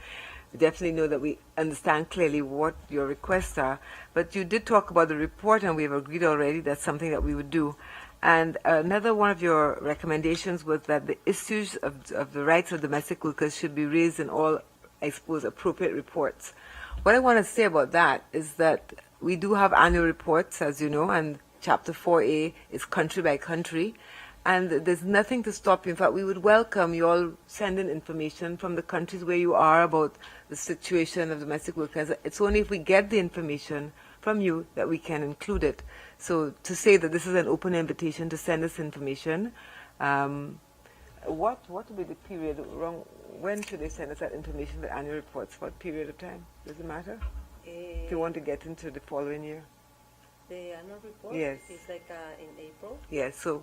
A: definitely know that we understand clearly what your requests are. But you did talk about the report, and we've agreed already that's something that we would do. And another one of your recommendations was that the issues of the rights of domestic workers should be raised in all, I suppose, appropriate reports. What I want to say about that is that we do have annual reports, as you know, and Chapter 4A is country by country, and there's nothing to stop you. In fact, we would welcome you all sending information from the countries where you are about the situation of domestic workers. It's only if we get the information from you that we can include it. So to say that this is an open invitation to send us information, what will be the period? When should they send us that information, the annual reports? What period of time? Does it matter? If you want to get into the following year.
N: The annual report?
A: Yes.
N: It's like in April?
A: Yes, so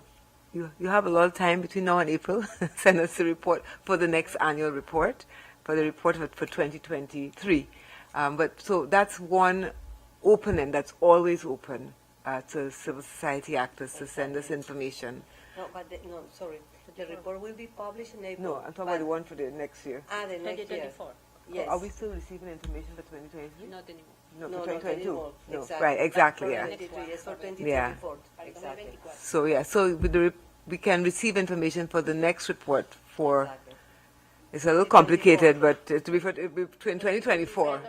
A: you have a lot of time between now and April. Send us the report for the next annual report, for the report for 2023. But so that's one opening that's always open to civil society actors to send us information.
N: No, but sorry. The report will be published in April.
A: No, I'm talking about the one for the next year.
N: The next year.
J: 2024.
N: Yes.
A: Are we still receiving information for 2023?
J: Not anymore.
A: No,
N: No,
A: for
N: not
A: 2022.
N: anymore.
A: No,
N: Exactly.
A: right, exactly,
N: For
A: yeah.
N: 2023, yes, for 2024.
A: Yeah.
N: Exactly.
A: So yeah, so with the we can receive information for the next report for.
N: Exactly.
A: It's a little complicated, but it'll be between 2024.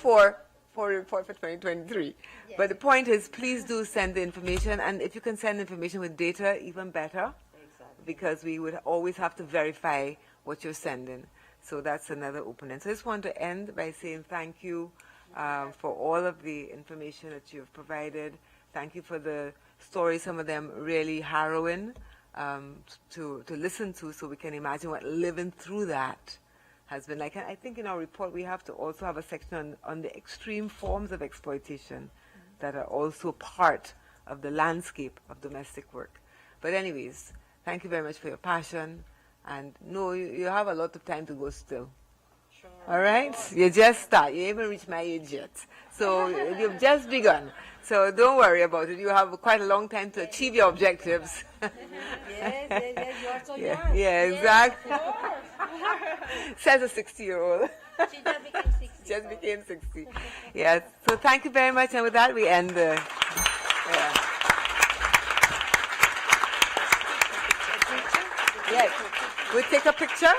A: for report for 2023. Yes. But the point is, please do send the information, and if you can send information with data, even better. Exactly. Because we would always have to verify what you're sending. So that's another opening. So I just want to end by saying thank you for all of the information that you've provided. Thank you for the stories, some of them really harrowing to listen to, so we can imagine what living through that has been like. And I think in our report we have to also have a section on the extreme forms of exploitation that are also part of the landscape of domestic work. But anyways, thank you very much for your passion. And no, you have a lot of time to go still. Sure. All right? You just start. You haven't reached my age yet. So you've just begun. So don't worry about it. You have quite a long time to achieve your objectives.
N: Yes, you are so young.
A: Yeah, exactly. Says a 60-year-old.
J: She just became 60.
A: Just became 60. Yes. So thank you very much. And with that, we end the... Yeah. Yes. We'll take a picture.